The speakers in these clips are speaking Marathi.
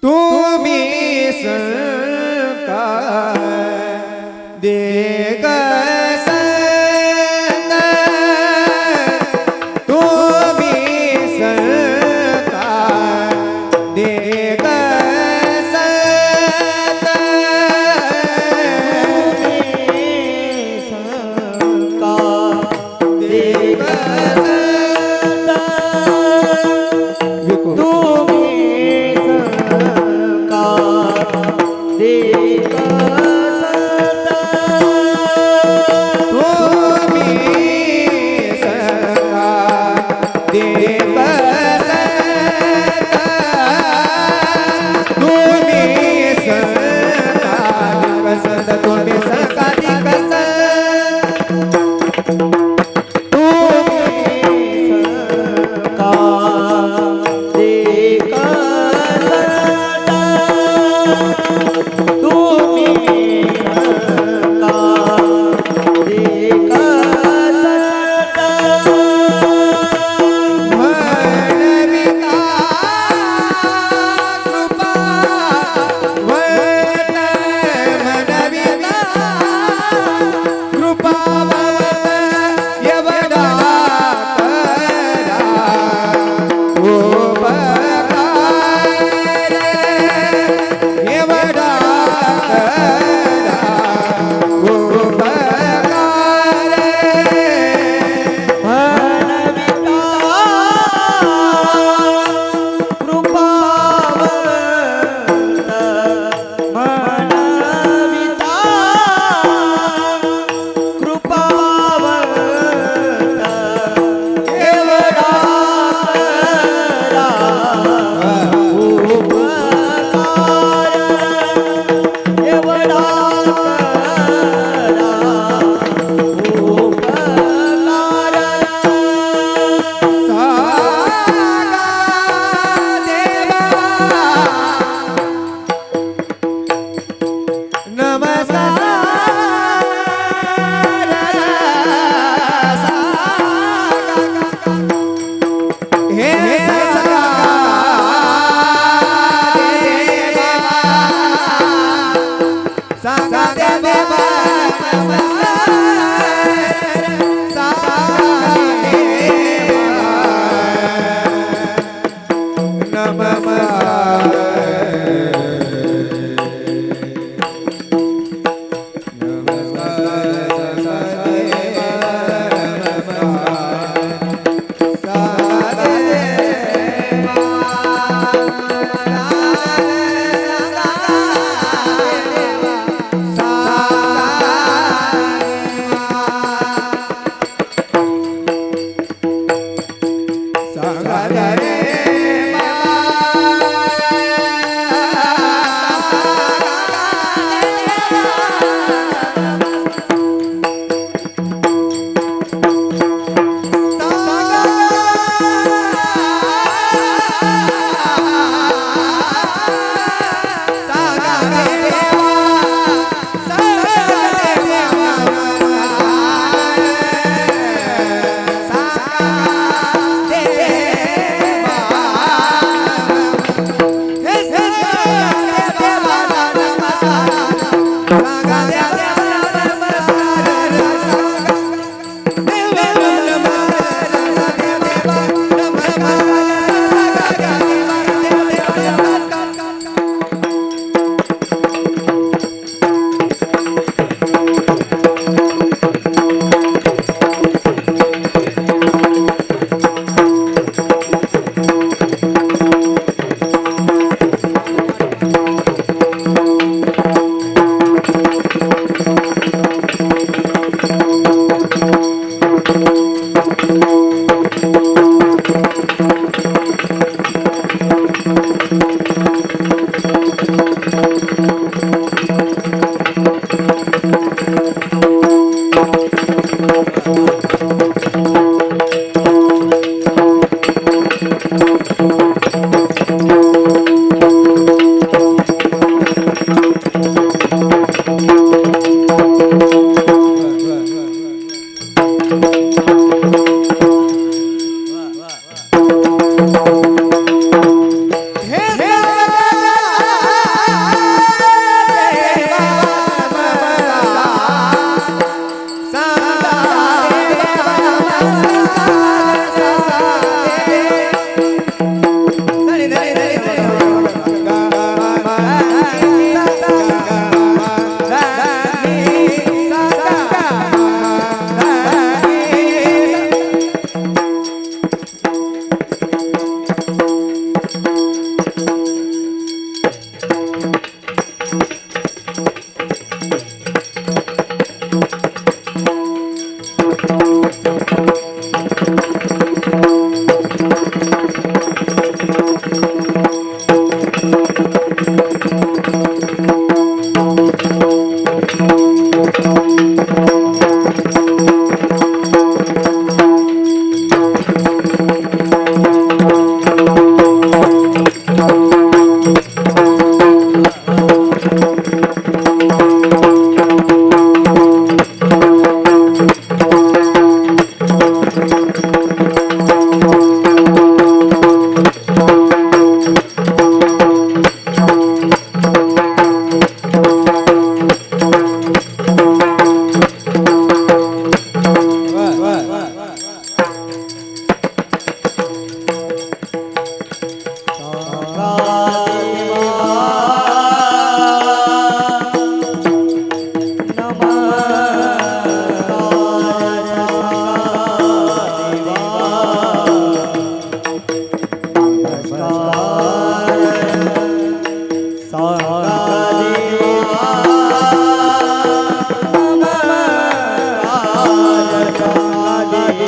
तुम्ही संकार देग संत, तुम्ही संकार देग संत, देग कृपा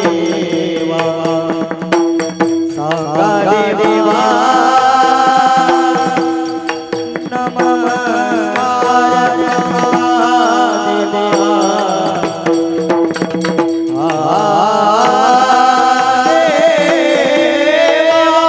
देवा सांगा देवा नमस्कार देवा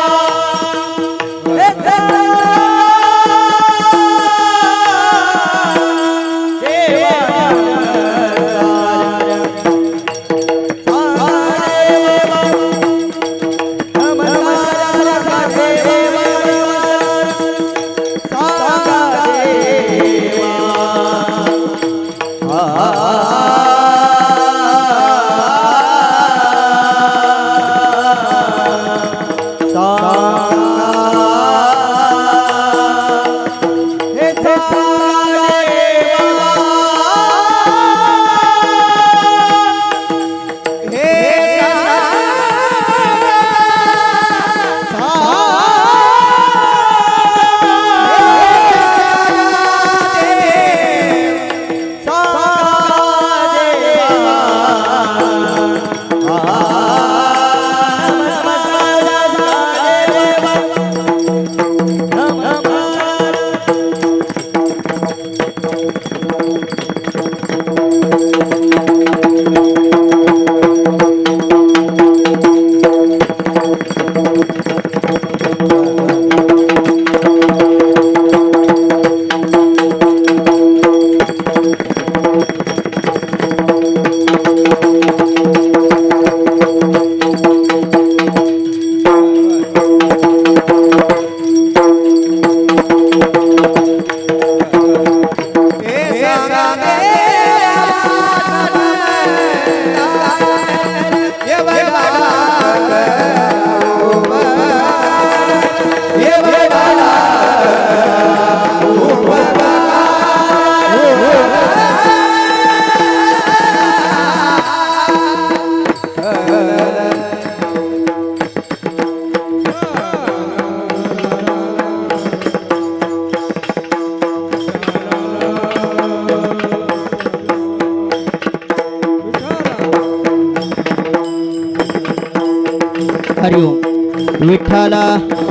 हरिओम विठ्ठला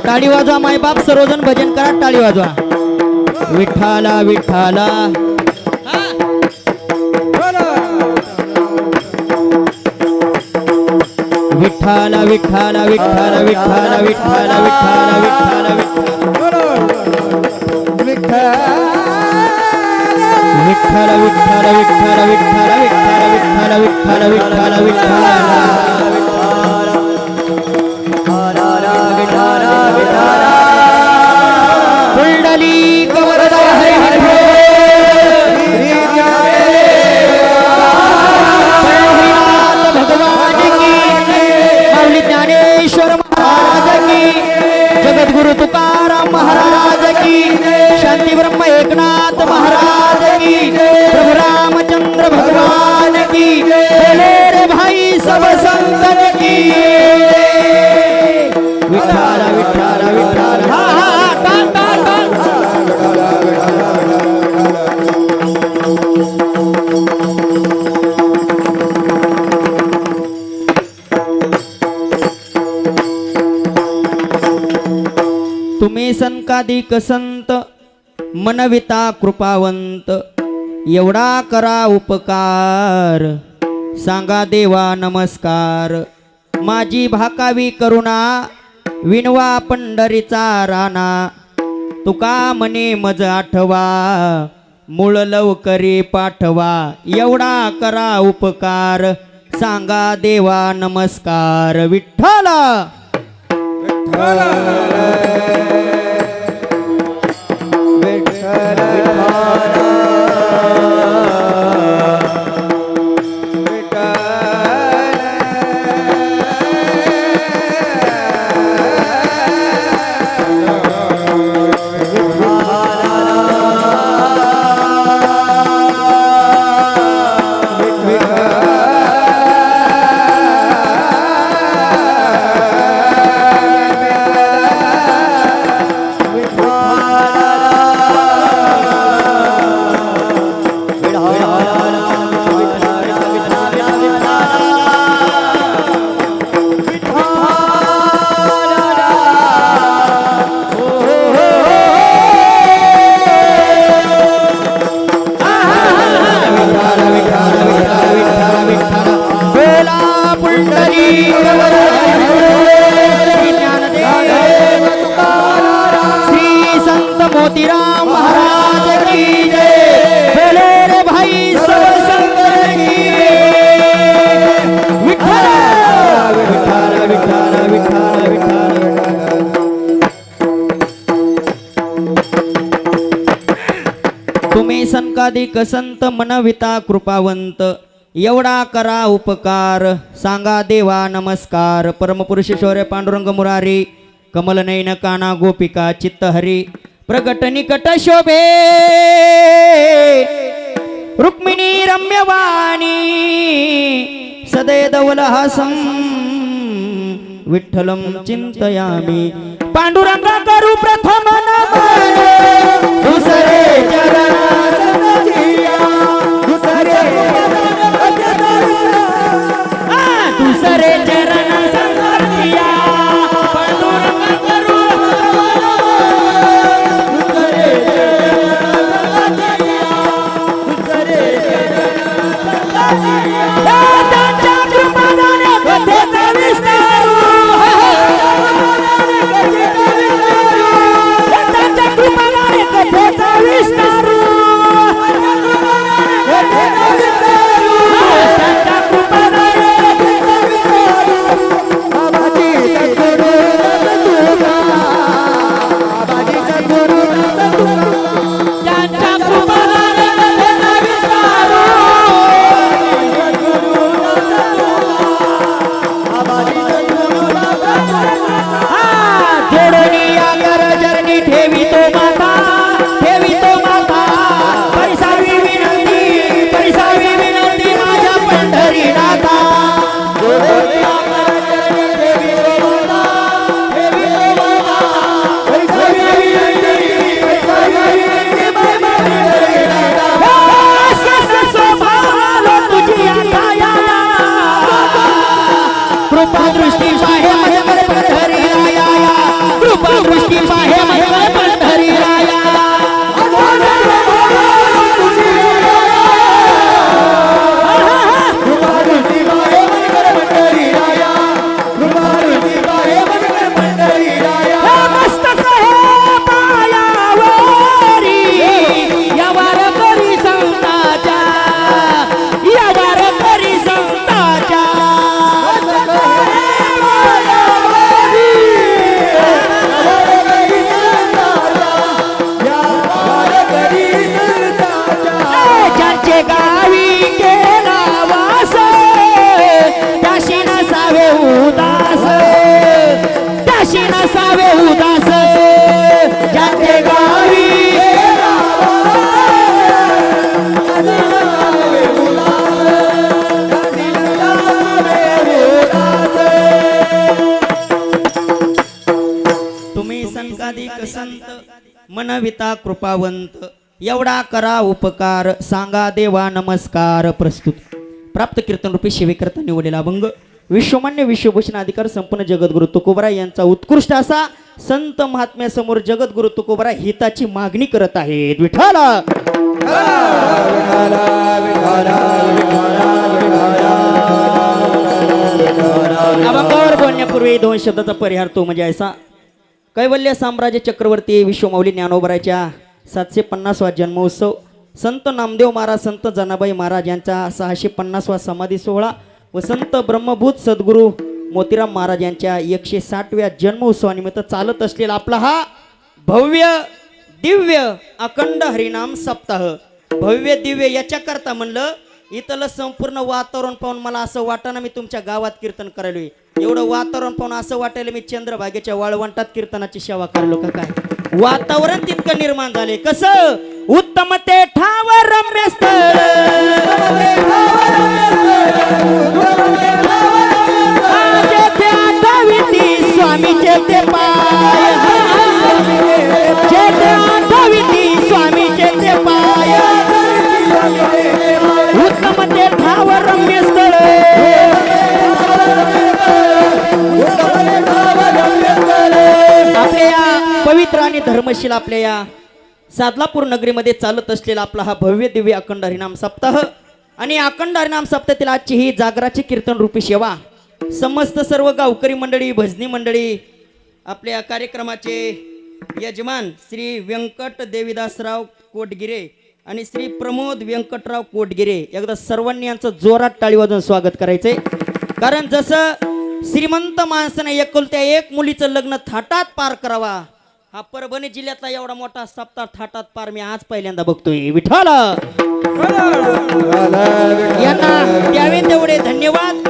टाळी वाजवा माय बाप सर्वजण भजन करा टाळी वाजवा विठ्ठला विठ्ठला विठ्ठला विठ्ठला विठ्ठला विठ्ठला विठ्ठला विठ्ठला विठ्ठला विठ्ठला विठ्ठला विठ्ठला विठ्ठला विठ्ठला विठ्ठला विठ्ठला विठ्ठला कुंडली कवरदा हरि हरि भगवान की माऊली ज्ञानेश्वर महाराज की जगद्गुरु तुकाराम महाराज की शांती ब्रह्म एकनाथ महाराज की प्रभु रामचंद्र भगवान की रे भाई सब संतन की विठ्ठला विठ्ठला विठ्ठला हा हा तान तान तुम्ही संकादिक संत मनविता कृपावंत एवढा करा उपकार सांगा देवा नमस्कार माझी भाकावी करुणा विनवा पंढरीचा राणा तुका मने मज आठवा मूळ लवकरी पाठवा एवढा करा उपकार सांगा देवा नमस्कार विठ्ठला पंढरी श्री ज्ञानदेव श्री संत मोतीराम महाराज की जय बोले रे भाई सब संत की विठ्ठल विठ्ठल विठ्ठल विठ्ठल विठ्ठल तुम्ही संकादिक संत मनविता कृपावंत एवढा करा उपकार सांगा देवा नमस्कार परमपुरुष शौर्य पांडुरंग मुरारी कमल नयन काना गोपिका चित्तहरी प्रगट निकट शोभे रुक्मिणी रम्यवाणी सदैदवलहासं विठ्ठलं चिंतयामि पांडुरंग करू प्रथम नमन दुसरे चरण दुसरे चरण संगतिया पांडुरंग करू दुसरे त्यांच्या कृपादाने कथेचा विस्तारू त्यांच्या कृपादाने कथेचा विस्तारू त्यांच्या कृपादाने त्यांच्या कृपादाने कथेचा विस्तारू जोडणी आगर जरणी ठेवी तो माता पैसावी विनंती माझ्या पंढरी नाथा कृपा दृष्टी पाहे माझ्याकडे पंढरी राया कृपा दृष्टी पाहे माझ्याकडे पंढरी राया मस्तक हे पायावरी यावर करी संताच्या यावर करी संताच्या ज्यांचे गावी गेला वास त्याशी नसावे उदास त्याशी नसावे उदास ज्यांचे गावी तुम्ही संकादिक संत मनविता कृपावंत एवढा करा उपकार सांगा देवा नमस्कार प्रस्तुत प्राप्त कीर्तन रूपी सेवेकरता निवडलेला अभंग विश्वमान्य विश्वभूषण अधिकार संपूर्ण जगद्गुरु तुकोबरा यांचा उत्कृष्ट असा संत महात्म्यासमोर जगद्गुरु तुकोबरा हिताची मागणी करत आहेत विठ्ठल अभंगावर बोलण्यापूर्वी दोन शब्दाचा परिहार तो म्हणजे असा कैवल्य साम्राज्य चक्रवर्ती विश्वमौली ज्ञानोबराच्या 750वा जन्मोत्सव संत नामदेव महाराज संत जनाबाई महाराज यांचा 650वा समाधी सोहळा व संत ब्रह्मभूत सद्गुरू मोतीराम महाराज यांच्या 160व्या जन्मोत्सवानिमित्त चालत असलेला आपला हा भव्य दिव्य अखंड हरिनाम सप्ताह भव्य दिव्य याच्याकरता म्हणलं इथलं संपूर्ण वातावरण पाहून मला असं वाटणं मी तुमच्या गावात कीर्तन करायलोय एवढं वातावरण पाहून असं वाटायला मी चंद्रभागेच्या वाळवंटात कीर्तनाची सेवा करायलो का काय वातावरण तितकं निर्माण झाले कसं उत्तम ते ठावर रम्य स्थळ जेथे आठविती स्वामीचे ते पाय जेथे आठविती स्वामीचे ते पाय उत्तम ते ठावर रम्य स्थळ आपल्या या पवित्र आणि धर्मशील आपल्या या सादलापूर नगरीमध्ये चालत असलेला आपला हा भव्य दिव्य अखंड हरिनाम सप्ताह आणि अखंड हरिनाम सप्ताहातील आजची ही जागराची कीर्तन रूपी सेवा समस्त सर्व गावकरी मंडळी, भजनी मंडळी, आपल्या कार्यक्रमाचे यजमान श्री व्यंकट देवीदासराव कोटगिरे आणि श्री प्रमोद व्यंकटराव कोटगिरे, एकदा सर्वांनी यांचं जोरात टाळी वाजवून स्वागत करायचंय. कारण जसं श्रीमंत माणसाने एकुलत्या एक मुलीचं लग्न थाटात पार करावा, हा परभणी जिल्ह्यातला एवढा मोठा सप्ताह थाटात पार मी आज पहिल्यांदा बघतोय. विठ्ठल यांना द्यावे तेवढे धन्यवाद.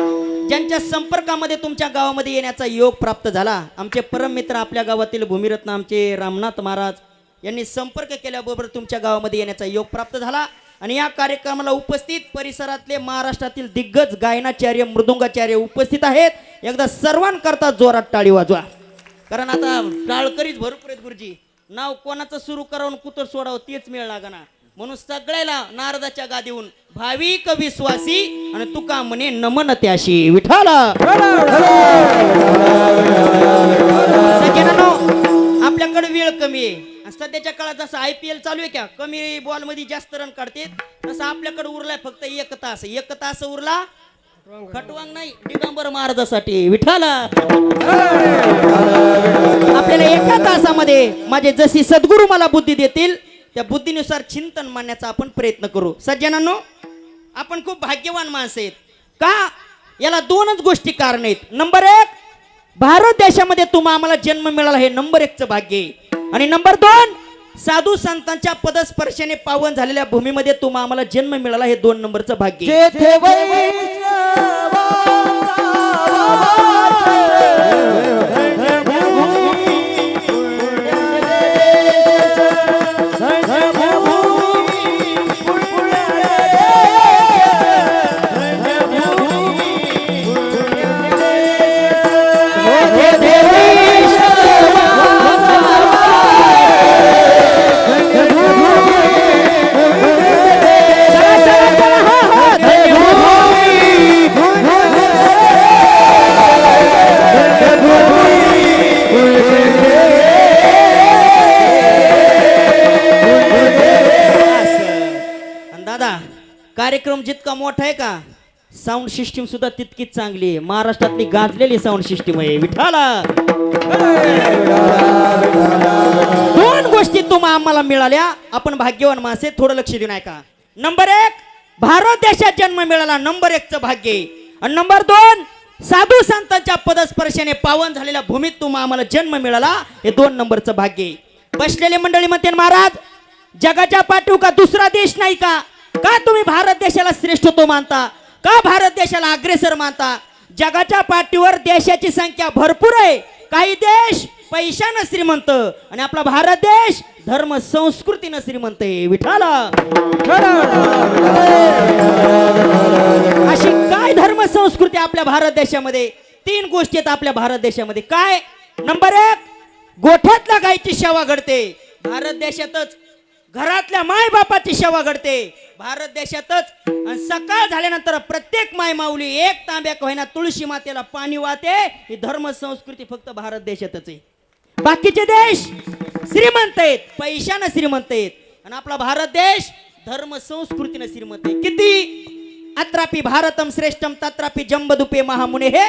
ज्यांच्या संपर्कामध्ये तुमच्या गावामध्ये येण्याचा योग प्राप्त झाला, आमचे परम मित्र आपल्या गावातील भूमिरत्न आमचे रामनाथ महाराज यांनी संपर्क केल्याबरोबर तुमच्या गावामध्ये येण्याचा योग प्राप्त झाला. आणि या कार्यक्रमाला उपस्थित परिसरातले महाराष्ट्रातील दिग्गज गायनाचार्य, मृदुंगाचार्य उपस्थित आहेत. एकदा सर्वांकरता जोरात टाळी वाजवा. कारण आता टाळकरीच भरपूर आहेत गुरुजी. नाव कोणाचं सुरू करावं कुठं सोडावं तेच मिळ लागना. म्हणून सगळ्याला नारदाच्या गादीहून भाविक विश्वासी आणि तुका म्हणे नमन त्याशी. विठ्ठल सज्जनांनो, आपल्याकडे वेळ कमी आहे. सध्याच्या काळात जसं IPL चालू आहे का, कमी बॉल मध्ये जास्त रन काढते, तसं आपल्याकडे उरलाय फक्त 1 तास. 1 तास उरला खटवांग नाही, दिगंबर महाराजासाठी. विठ्ठल आपल्याला 1 तासामध्ये माझे जशी सद्गुरू मला बुद्धी देतील त्या बुद्धीनुसार चिंतन मांडण्याचा आपण प्रयत्न करू. सज्जनांनो, आपण खूप भाग्यवान माणसं आहेत. का? याला 2च गोष्टी कारण आहेत. नंबर 1, भारत देशामध्ये तुम्हा आम्हाला जन्म मिळाला, हे नंबर 1चं भाग्य आहे. आणि नंबर 2, साधू संतांच्या पदस्पर्शाने पावन झालेल्या भूमीमध्ये तुम्हा आम्हाला जन्म मिळाला, हे 2 नंबरचं भाग्य आहे. कार्यक्रम जितका मोठा आहे का, साऊंड सिस्टीम सुद्धा तितकीच चांगली आहे. महाराष्ट्रातली गाजलेली साऊंड सिस्टीम आहे. विठ्ठला 2 गोष्टी तुम्हा आम्हाला मिळाल्या, आपण भाग्यवान माणसे. थोडं लक्ष देऊन ऐका. नंबर 1, भारत देशात जन्म मिळाला, नंबर 1चं भाग्य आहे. आणि नंबर 2, साधू संतांच्या पदस्पर्शाने पावन झालेल्या भूमीत तुम्हा आम्हाला जन्म मिळाला, हे 2 नंबरचं भाग्य आहे. बसलेले मंडळी म्हणते, महाराज जगाच्या पाठीवर का दुसरा देश नाही का? का तुम्ही भारत देशाला श्रेष्ठत्व मानता? का भारत देशाला अग्रेसर मानता? जगाच्या पाठीवर देशाची संख्या भरपूर आहे. काही देश पैशानं श्रीमंत आणि आपला भारत देश धर्म संस्कृतीनं श्रीमंत आहे. विठ्ठला अशी काय धर्म संस्कृती आपल्या भारत देशामध्ये? 3 गोष्टी आहेत आपल्या भारत देशामध्ये. काय? नंबर 1, गोठ्यातल्या गायची सेवा घडते भारत देशातच. घरातल्या माय बापाची सेवा घडते भारत देशातच. आणि सकाळ झाल्यानंतर प्रत्येक माय माऊली 1 तांब्या होईना तुळशी मातेला पाणी वाहते. ही धर्म संस्कृती फक्त भारत देशातच आहे. बाकीचे देश श्रीमंत आहेत, पैशानं श्रीमंत आहेत, आणि आपला भारत देश धर्म संस्कृतीनं श्रीमंत आहे. किती? अत्रापि भारतम श्रेष्ठम तत्रापि जंबदुपे महामुने हे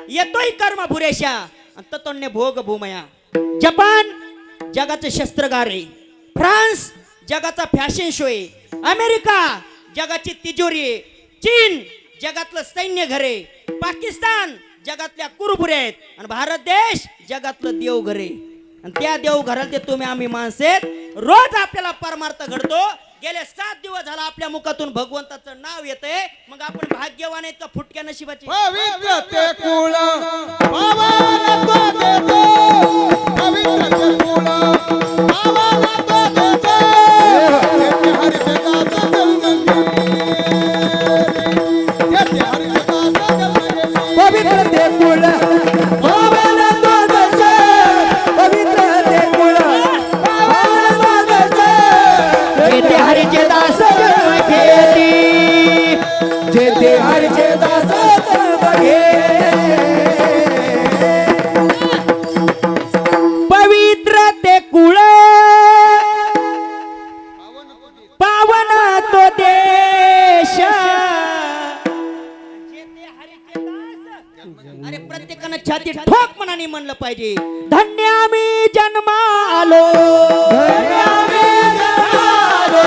येतोय कर्म भुरेशा ततोन्य भोग भूमया. जपान जगाचं शस्त्रगार आहे. फ्रान्स जगाचा फॅशन शो आहे. अमेरिका जगाची तिजोरी आहे. चीन जगातलं सैन्य घर आहे. पाकिस्तान जगातल्या कुरबुऱ्या आहेत. आणि भारत देश जगातलं देवघर आहे. आणि त्या देवघरात तुम्ही आम्ही माणसं आहेत. रोज आपल्याला परमार्थ घडतो. गेले 7 दिवस झाला आपल्या मुखातून भगवंताचं नाव येतंय. मग आपण भाग्यवान आहेत का फुटक्या नशिबाचे? अरे प्रत्येकानं छाती ठोक मनाने म्हणलं पाहिजे, धन्य आम्ही जन्मा आलो, धन्य आम्ही जन्मा आलो,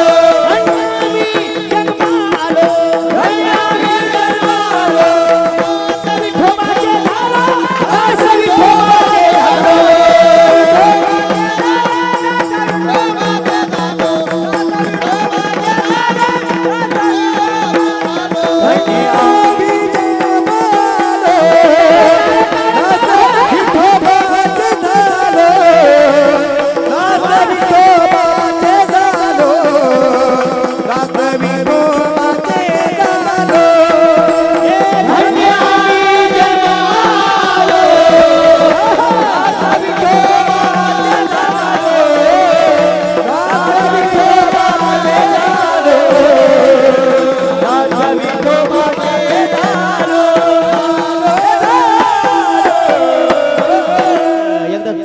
धन्य आम्ही जन्मा आलो, धन्य आम्ही जन्मा आलो, असं विठोबाचे झालो, असं विठोबाचे झालो.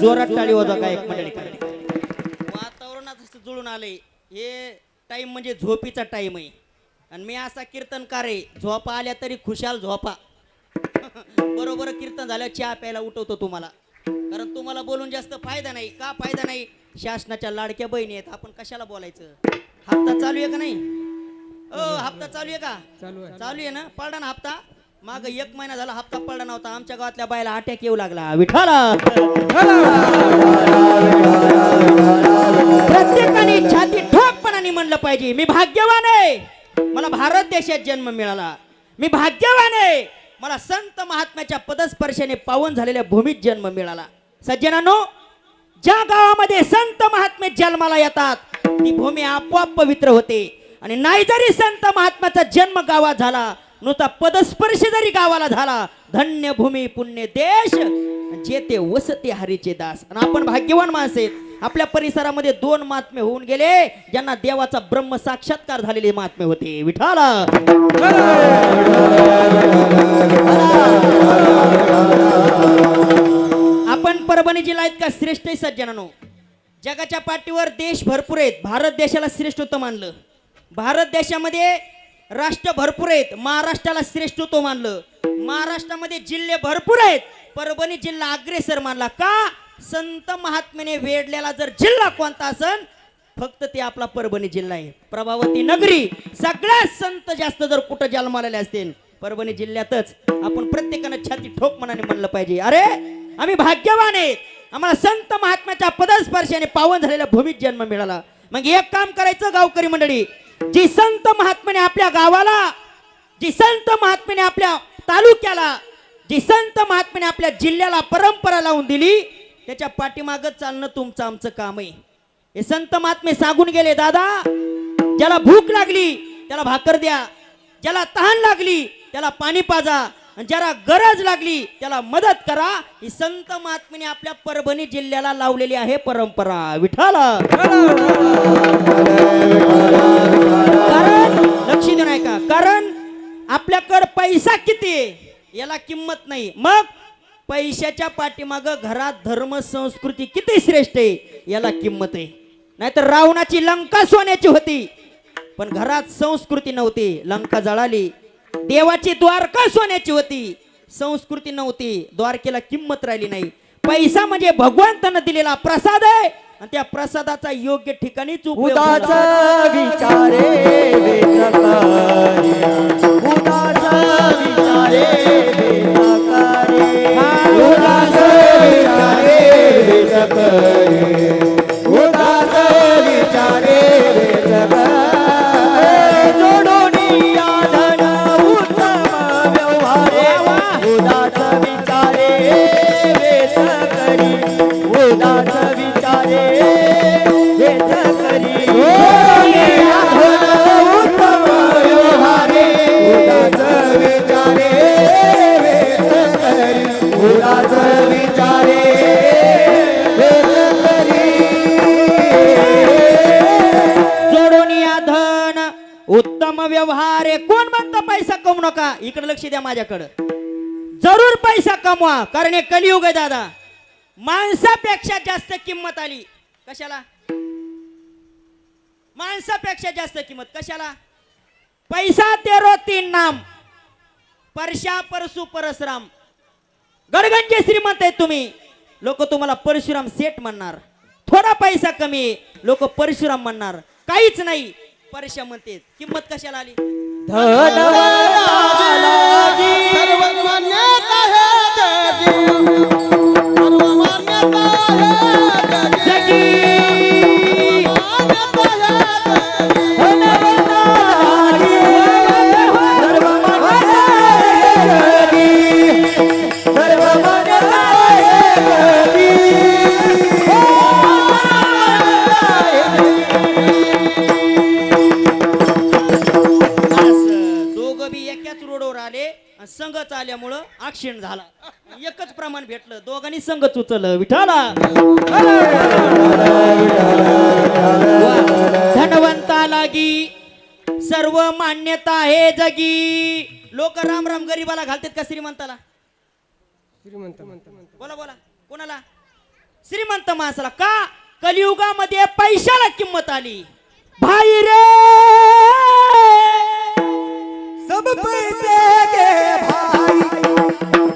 जोरात टाळी होता का एक मंडळी. वातावरणात असं जुळून आलंय, हे टाइम म्हणजे झोपीचा टाइम आहे. आणि मी असा कीर्तनकार आहे, झोपा आल्या तरी खुशाल झोपा. बरोबर कीर्तन झालं चहा प्यायला उठवतो तुम्हाला, कारण तुम्हाला बोलून जास्त फायदा नाही. का फायदा नाही? शासनाच्या लाडक्या बहिणी आहेत, आपण कशाला बोलायचं. हप्ता चालू आहे का नाही? हप्ता चालू आहे का? चालू आहे ना. पडला ना हप्ता. माग 1 महिना झाला हप्ता पडला नव्हता. आमच्या गावातल्या बायला अटॅक येऊ लागला. विठाला प्रत्येकाने छाती ठोकपणाने म्हणलं पाहिजे, मी भाग्यवान आहे, मला भारत देशात जन्म मिळाला. मी भाग्यवान आहे, मला संत महात्म्याच्या पदस्पर्शाने पावन झालेल्या भूमीत जन्म मिळाला. सज्जनांनो, ज्या गावामध्ये संत महात्मे जन्माला येतात ती भूमी आपोआप पवित्र होते. आणि नाही जरी संत महात्म्याचा जन्म गावात झाला, नुसता पदस्पर्श जरी गावाला झाला, धन्य भूमी पुण्य देश जेते वसते हरीचे दास. आणि आपण भाग्यवान माणसे आहेत. आपल्या परिसरामध्ये 2 महात्मे होऊन गेले ज्यांना देवाचा ब्रह्म साक्षात्कार झालेले महात्मे होते. विठाला आपण परभणी जिल्हा इतका श्रेष्ठ आहे सज्जनानो. जगाच्या पाठीवर देश भरपूर आहेत, भारत देशाला श्रेष्ठत्व मानलं. भारत देशामध्ये राष्ट्र भरपूर आहेत, महाराष्ट्राला श्रेष्ठत्व मानलं. महाराष्ट्रामध्ये जिल्हे भरपूर आहेत, परभणी जिल्हा अग्रेसर मानला. का? संत महात्म्याने वेढलेला जर जिल्हा कोणता असन, फक्त ते आपला परभणी जिल्हा आहे. प्रभावती नगरी. सगळ्यात संत जास्त जर कुठं जन्मालेले असतील परभणी जिल्ह्यातच. आपण प्रत्येकानं छाती ठोक मनाने म्हणलं पाहिजे, अरे आम्ही भाग्यवान आहेत, आम्हाला संत महात्म्याच्या पदस्पर्शाने पावन झालेल्या भूमीत जन्म मिळाला. मग एक काम करायचं गावकरी मंडळी, जी संत महात्म्याने आपल्या गावाला, जी संत महात्म्याने आपल्या तालुक्याला, जी संत महात्म्याने आपल्या जिल्ह्याला परंपरा लावून दिली, त्याच्या पाठीमागच चालणं तुमचं आमचं काम आहे. हे संत महात्मे सांगून गेले, दादा ज्याला भूक लागली त्याला भाकर द्या, ज्याला तहान लागली त्याला पाणी पाजा, आणि ज्याला गरज लागली त्याला मदत करा. ही संत महात्म्याने आपल्या परभणी जिल्ह्याला लावलेली आहे परंपरा. विठाला कारण लक्ष देऊ नये का? कारण आपल्याकडे पैसा किती आहे याला किंमत नाही, मग पैशाच्या पाठीमाग घरात धर्म संस्कृती किती श्रेष्ठ आहे याला किंमत आहे. नाहीतर रावणाची लंका सोन्याची होती, पण घरात संस्कृती नव्हती, लंका जळाली. देवाची द्वारका सोन्याची होती, संस्कृती नव्हती, द्वारकेला किंमत राहिली नाही. पैसा म्हणजे भगवंतानं दिलेला प्रसाद आहे, आणि त्या प्रसादाचा योग्य ठिकाणीच उपयोग उदाचा विचारे वेदकारी, उदाचा विचारे वेदकारी, उदास विचारे वेचकरे, उदास विचारे वेचकरे, जोडोनी आधन उत्तम व्यवहारे, उदाच विचारे वेदकरी, उदाच विचारे वेदकरी, उत्तम व्यवहारे, उदास विचारे वेचकरे, उदास विचारे वेचकरे. जोडोनिया धन उत्तम व्यवहार आहे. कोण म्हणतं पैसा कमवू नका? इकडे लक्ष द्या माझ्याकडं. जरूर पैसा कमवा, कारण हे कलियुग आहे दादा. माणसापेक्षा जास्त किंमत आली कशाला? माणसापेक्षा जास्त किंमत कशाला? पैसा तेरो तीन नाम, परशा परसू परसराम. गडगंजे श्रीमंत आहेत तुम्ही, लोक तुम्हाला परशुराम सेठ म्हणणार. थोडा पैसा कमी, लोक परशुराम म्हणणार. काहीच नाही, परशा म्हणते. किंमत कशाला आली? सर्वमान्यता है जगी, सर्वमान्यता है जगी, सर्वमान्यता दोघं बी एकाच रोडवर आले आणि संघच आल्यामुळं ऍक्सिडेंट झाला. एकच प्रमाण भेटलं, दोघांनी संघच उचललं. विठाला धनवंता लागी सर्व मान्यता आहे जगी. लोक राम राम गरीबाला घालतात का श्रीमंताला? बोला बोला, कोणाला? श्रीमंत माणसाला. का? कलियुगामध्ये पैशाला किंमत आली. भाई रे सब पैसे के भाई,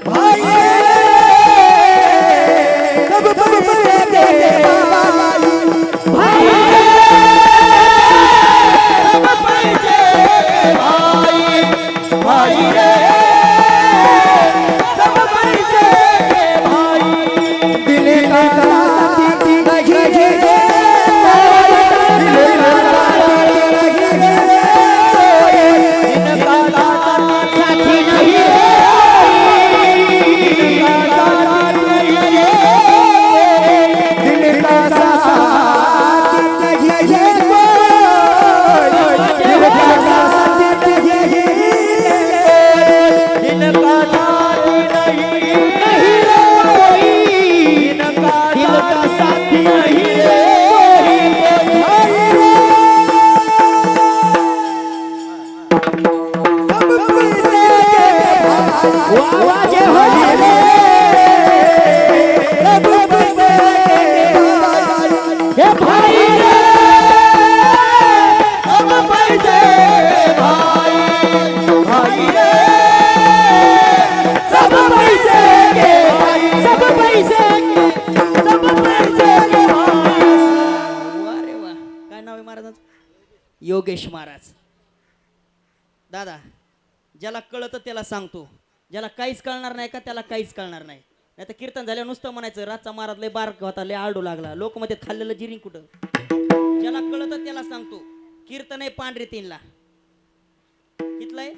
भाई सब पैसे के भाई, भाई सब पैसे के भाई, भाई सब पैसे के भाई. दिल का साथी नहीं है, दिल का साथी नहीं है, साथी नहीं है, दिल का साथी नहीं है, दिल का साथी नहीं है, दिल का साथी नहीं है. अरे वा, काय नाव आहे महाराजांचं? योगेश महाराज. दादा, ज्याला कळतं त्याला सांगतो, ज्याला काहीच कळणार नाही का त्याला काहीच कळणार नाही. नाही तर कीर्तन झाल्या नुसतं म्हणायचं रातचा महाराज लय बारक होता, लय आरडू लागला. लोक मध्ये खाल्लेलं जिरिंग कुठं? ज्याला कळतं त्याला सांगतो. कीर्तन आहे पांढरे तीनला. कितलंय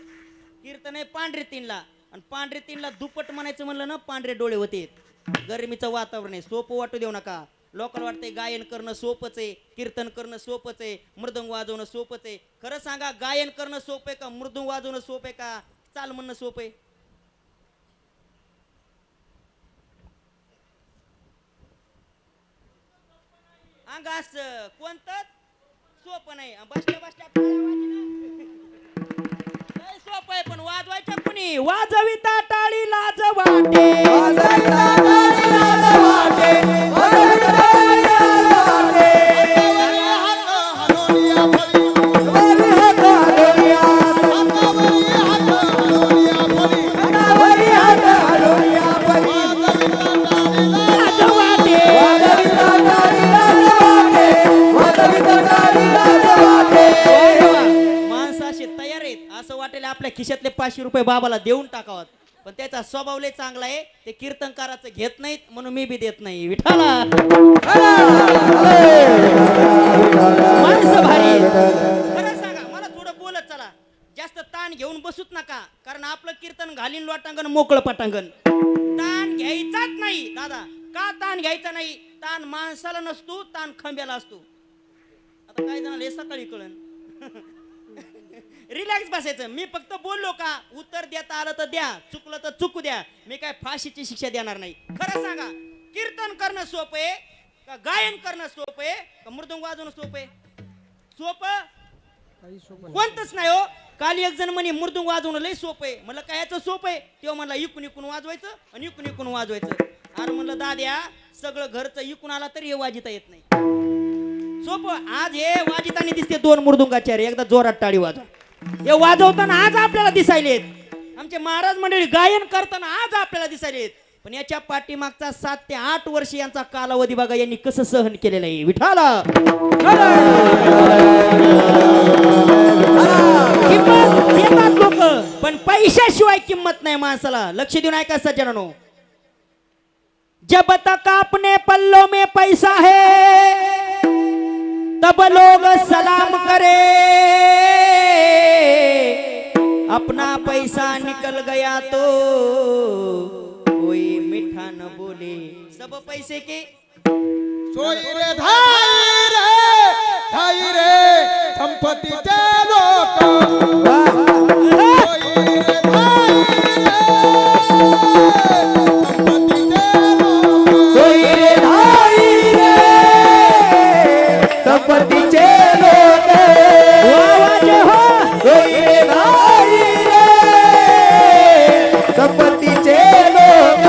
कीर्तन आहे? पांढरे तीनला. आणि पांढरे तीनला दुप्पट म्हणायचं म्हणलं ना, पांढरे डोळे होते. गरमीचं वातावरण आहे, सोपं वाटू देऊ नका. लोकांना वाटतंय गायन करणं सोपंच आहे, कीर्तन करणं सोपंच आहे, मृदंग वाजवणं सोपंच आहे. खरं सांगा, गायन करणं सोपं आहे का मृदंग वाजवणं सोपं आहे का चाल म्हणणं सोपं आहे? अंगास कोणतंच सोपं नाही. बसल्या बसल्या लय सोपं आहे, पण वाजवायचं कुणी? वाजविता टाळी लाज वाटे, वाजविता टाळी लाज वाटे, वाजविता टाळी लाज वाटे. हातावरी हात हलवूया फळी, हातावरी हात हलवूया, हातावरी हात हलवूया फळी, हातावरी हात हलवूया फळी. वाजविता टाळी लाज वाटे, वाजविता टाळी लाज वाटे. माणसं असे तयार आहेत, असं वाटेल आपल्या खिशातले 500 रुपये बाबाला देऊन टाकावत. पण त्याचा स्वभाव लय चांगला आहे, ते कीर्तनकाराचं घेत नाहीत म्हणून मी बी देत नाही. विठाला माणसं भारी. खरं सांगा, मला थोडं बोलत चला. जास्त ताण घेऊन बसूच नका, कारण आपलं कीर्तन घालीन लोटांगण मोकळं पटांगण. ताण घ्यायचाच नाही दादा. का ताण घ्यायचा नाही? ताण माणसाला नसतो, ताण खांब्याला असतो. आता काय जणांना हे सकाळी कळन. रिलॅक्स बसायचं. मी फक्त बोललो का उत्तर देता आलं तर द्या, चुकलं तर चुकू द्या. मी काय फाशीची शिक्षा देणार नाही. खरं सांगा, कीर्तन करणं सोपं आहे का गायन करणं सोपं आहे का मृदंग वाजवणं सोपं आहे? सोपं कोणतंच नाही हो. काल एक जण म्हणे मृदंग वाजवणं लय सोपं आहे. म्हणलं काय याचं सोपं आहे? तेव्हा म्हणला इकून इकून वाजवायचं आणि इकून इकून वाजवायचं. अरे म्हणलं दाद्या, सगळं घरचं इकून आला तरी हे वाजिता येत नाही. सोपं. आज हे वाजिताने दिसते 2 मृदुंगाचार्य. एकदा जोरात टाळी वाजवा. हे वाजवताना आज आपल्याला दिसायलेत. आमचे महाराज मंडळी गायन करताना आज आपल्याला दिसायलेत. पण याच्या पाठीमागचा 7 ते 8 वर्ष यांचा कालावधी बघा यांनी कसं सहन केलेलं आहे. विठाला किंमत देतात लोक, पण पैशाशिवाय किंमत नाही माणसाला. लक्ष देऊन ऐका सज्जनांनो, जब तक अपने पल्लों में पैसा है तब लोग सलाम करे, अपना पैसा निकल गया तो कोई मीठा न बोले. सब पैसे के सोई रे धाई रे संपत्तीचे लोक. सोई रे धाई रे संपत्तीचे लोक. आवाज हो. सोई रे धाई रे संपत्तीचे लोक.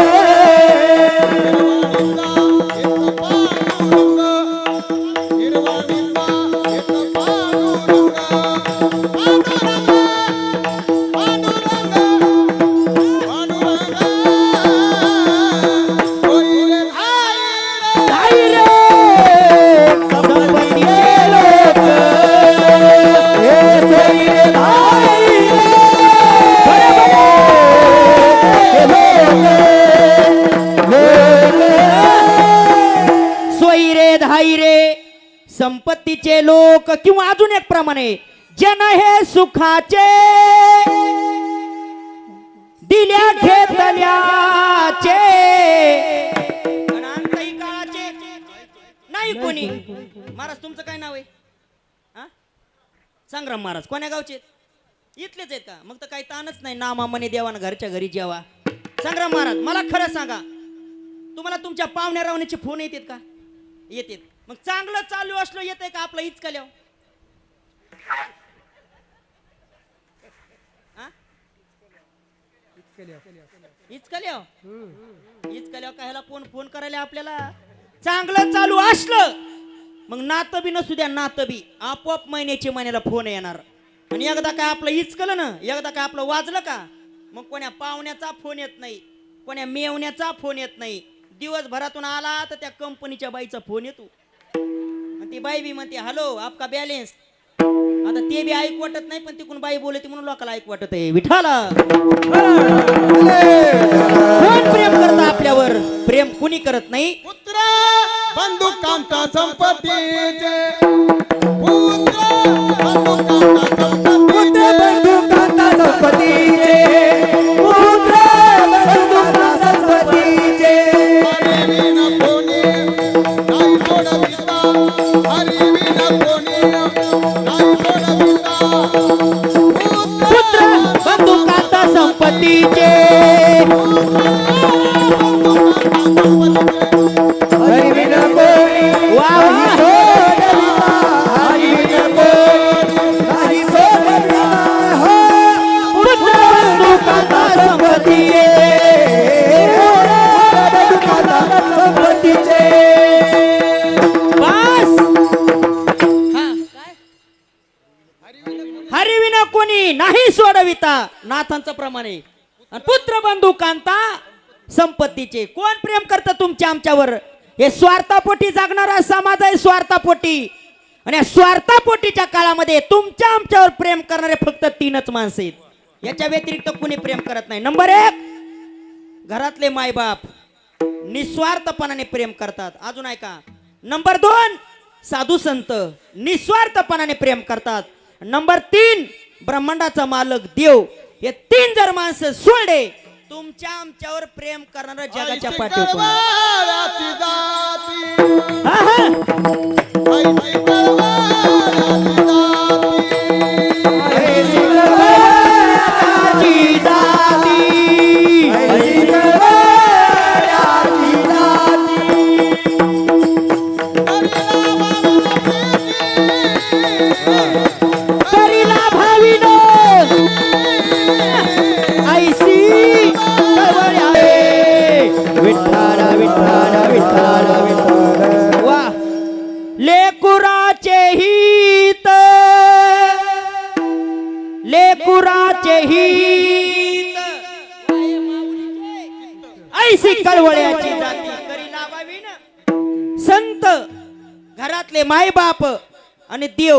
संपत्तीचे लोक, किंवा अजून एक प्रमाणे जन हे सुखाचे दिल्या घेतल्याचे अनंतही काळाचे नाही कोणी. महाराज तुमचं काय नाव आहे? संग्राम महाराज. कोण्या गावचे? इथलेच आहेत का? मग तर काही ताणच नाही. नामामने देवाना घरच्या घरी जेवा. संग्राम महाराज मला खरं सांगा, तुम्हाला तुमच्या पाहुण्या रावण्याचे फोन येतात का? येतात. मग चांगलं चालू असलो येते का आपलं इचकल्याव? इचकल्याव कायला फोन करायला आपल्याला? चांगलं चालू असलं मग नातं बी नसू द्या, नातं बी आपोआप महिन्याला फोन येणार. आणि एकदा काय आपलं इचकलं ना, एकदा काय आपलं वाजलं का मग कोण्या पाहुण्याचा फोन येत नाही, कोण्या मेवण्याचा फोन येत नाही. दिवसभरातून आला तर त्या कंपनीच्या बाईचा फोन येतो. ती बाई बी म्हणते हॅलो आपका बॅलेन्स. आता ते बी ऐक वाटत नाही, पण तिकडून बाई बोलते म्हणून लोकांना ऐक वाटत आहे. विठाला कोण प्रेम करत आपल्यावर? प्रेम कुणी करत नाही. पुत्र बंधुकांता संपत्तीचे. पुत्र बंधुकांता संपत्तीचे. पुत्र बंधुकांता संपत्तीचे. हरिविन कोणी नाही सोडविता. हरिविन कोणी नाही सोडविता. पुत्र बंधुकांता संपत्तीचे. हरिविन कोणी नाही सोडविता. हरिविन कोणी नाही सोडविता. पुत्र बंधुकांता संपत्तीचे. हरिविना कोणी नाही सोडविता, नाथांचं प्रमाणे. पुत्र बंधू कांता संपत्तीचे. कोण प्रेम करतं तुमच्या आमच्यावर? हे स्वार्थापोटी जागणारा समाज आहे, स्वार्थापोटी. आणि या स्वार्थापोटीच्या काळामध्ये तुमच्या आमच्यावर प्रेम करणारे फक्त 3च माणसं आहेत. याच्या व्यतिरिक्त कुणी प्रेम करत नाही. नंबर 1 घरातले मायबाप निस्वार्थपणाने प्रेम करतात. अजून ऐका. नंबर 2 साधू संत निस्वार्थपणाने प्रेम करतात. नंबर 3 ब्रह्मांडाचा मालक देव. हे 3 जर माणसं सोडले तुमच्या आमच्यावर प्रेम करणारा जगाच्या पाठीवर. लेकुरा ऐशी कळवळ्याची जाती करी लावावी ना. संत, घरातले मायबाप आणि देव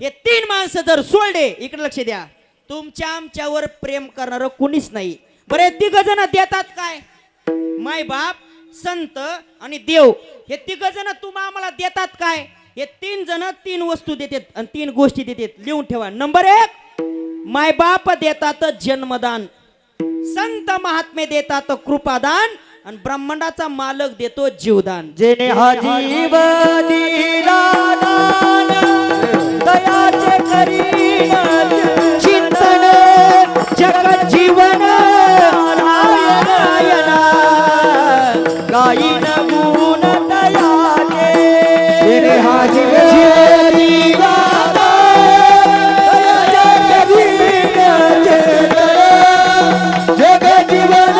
हे तीन माणसं जर सोडले, इकडे लक्ष द्या, तुमच्या आमच्यावर प्रेम करणार कुणीच नाही. बरे तिघ जण देतात काय? मायबाप, संत आणि देव हे तिघ जण तुम्हा आम्हाला देतात काय? हे तीन जण तीन वस्तू देतात आणि तीन गोष्टी देतात. लिहून ठेवा. नंबर 1, मायबाप देतात जन्मदान, संत महात्मे देतात कृपादान आणि ब्रह्मांडाचा मालक देतो जीवदान. जेने हा जीव दिला दान, दयाचे करीन चिंतन जगत जीवन नारायणा, गायीन गुण दयाचे. तेरे हा जीव दिला जग जीवन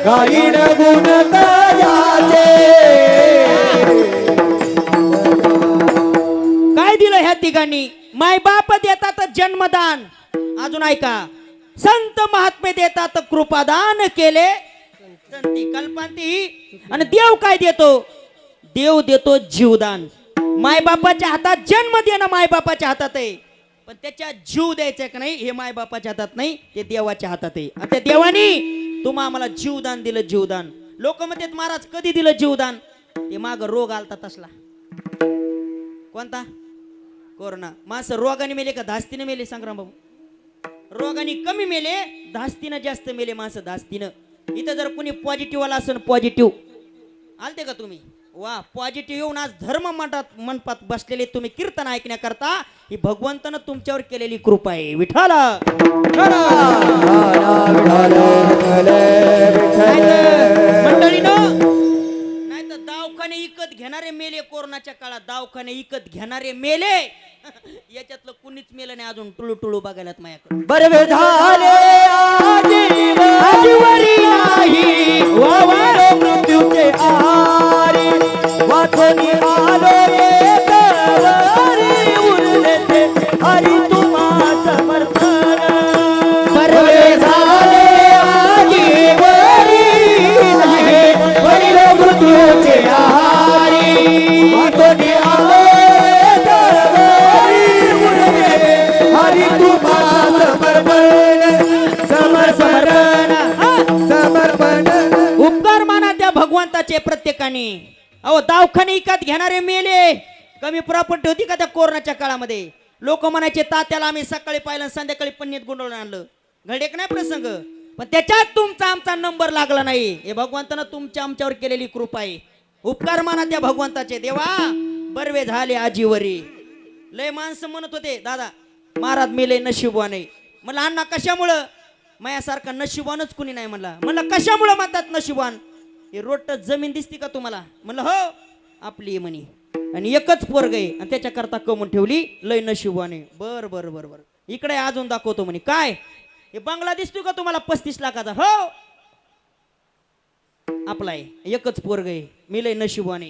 गायीन गुण दयाचे. काय दिलं ह्या ठिकाणी? मायबाप देतात जन्मदान, अजून ऐका, संत महात्मे देतात कृपादान केले संती कल्पांती, आणि देव काय देतो? देव देतो जीवदान. मायबापाच्या हातात जन्म देणं मायबापाच्या हातात आहे, पण त्याच्या जीव द्यायचा का नाही हे मायबापाच्या हातात नाही, ते देवाच्या हातात आहे. आणि त्या देवानी तुम्हा आम्हाला जीवदान दिलं. जीवदान लोक म्हणतात महाराज कधी दिलं जीवदान? ते माग रोग आलता तसला. कोणता? कोरोना. माणसं रोगाने मेले का धास्तीने मेले? संग्राम भाऊ, रोगाने कमी मेले, धास्तीनं जास्त मेले माणसं, धास्तीनं. इथं जर कुणी पॉझिटिव्ह आला असेल, पॉझिटिव्ह आलते का तुम्ही? वा, पॉझिटिव्ह येऊन आज धर्म मंडपात बसलेले तुम्ही कीर्तन ऐकण्याकरता, ही भगवंतानं तुमच्यावर केलेली कृपा आहे. विठाला मंडळीनं, नाही तर दवाखाने विकत घेणारे मेले कोरोनाच्या काळात, दवाखाने विकत घेणारे मेले. याच्यातलं कुणीच मेलं नाही अजून. टुळू टुळू बघायलात माझ्याकडे. बरवे झाले आजीवरी नाही वा वा मृत्यूचे आहारी, वाचोनी आलो एकवारी, उरले ते हरी तुम्हा समर्थन. बरवे झाले आजीवरी नाही, वरील मृत्यूचे आहारी, वाचोनी आलो एकवारी, उरले ते हरी तुम्हा समर्पण. समर्पण समर्पण. उपकार माना त्या भगवंताचे प्रत्येकाने. अहो, दवाखाने विकत घेणारे मेले. कमी प्रॉपर्टी होती का त्या कोरोनाच्या काळामध्ये? लोक म्हणायचे तात्याला आम्ही सकाळी पाहिलं संध्याकाळी पन्नीत गुंडळून आणलं. घडेक नाही प्रसंग, पण त्याच्यात तुमचा आमचा नंबर लागला नाही. हे भगवंतानं तुमच्या आमच्यावर केलेली कृपा आहे. उपकार माना त्या भगवंताचे. देवा बरवे झाले आजीवरी. लय माणसं म्हणत होते दादा महाराज मेले नशिबवाने. म्हणलं अण्णा कशामुळं? माझ्यासारखा नशिबानच कुणी नाही. म्हणलं कशामुळं म्हणतात नशिबान? हे रोट जमीन दिसती का तुम्हाला? म्हणलं हो आपली म्हणी, आणि एकच पोरग आहे आणि त्याच्याकरता कमवून ठेवली, लय नशिबाने. बर बर बर बर, इकडे अजून दाखवतो म्हणे. काय हे बंगला दिसतोय का तुम्हाला 35 लाखाचा? हो आपला आहे, एकच पोरग आहे, मी लय नशिबाने.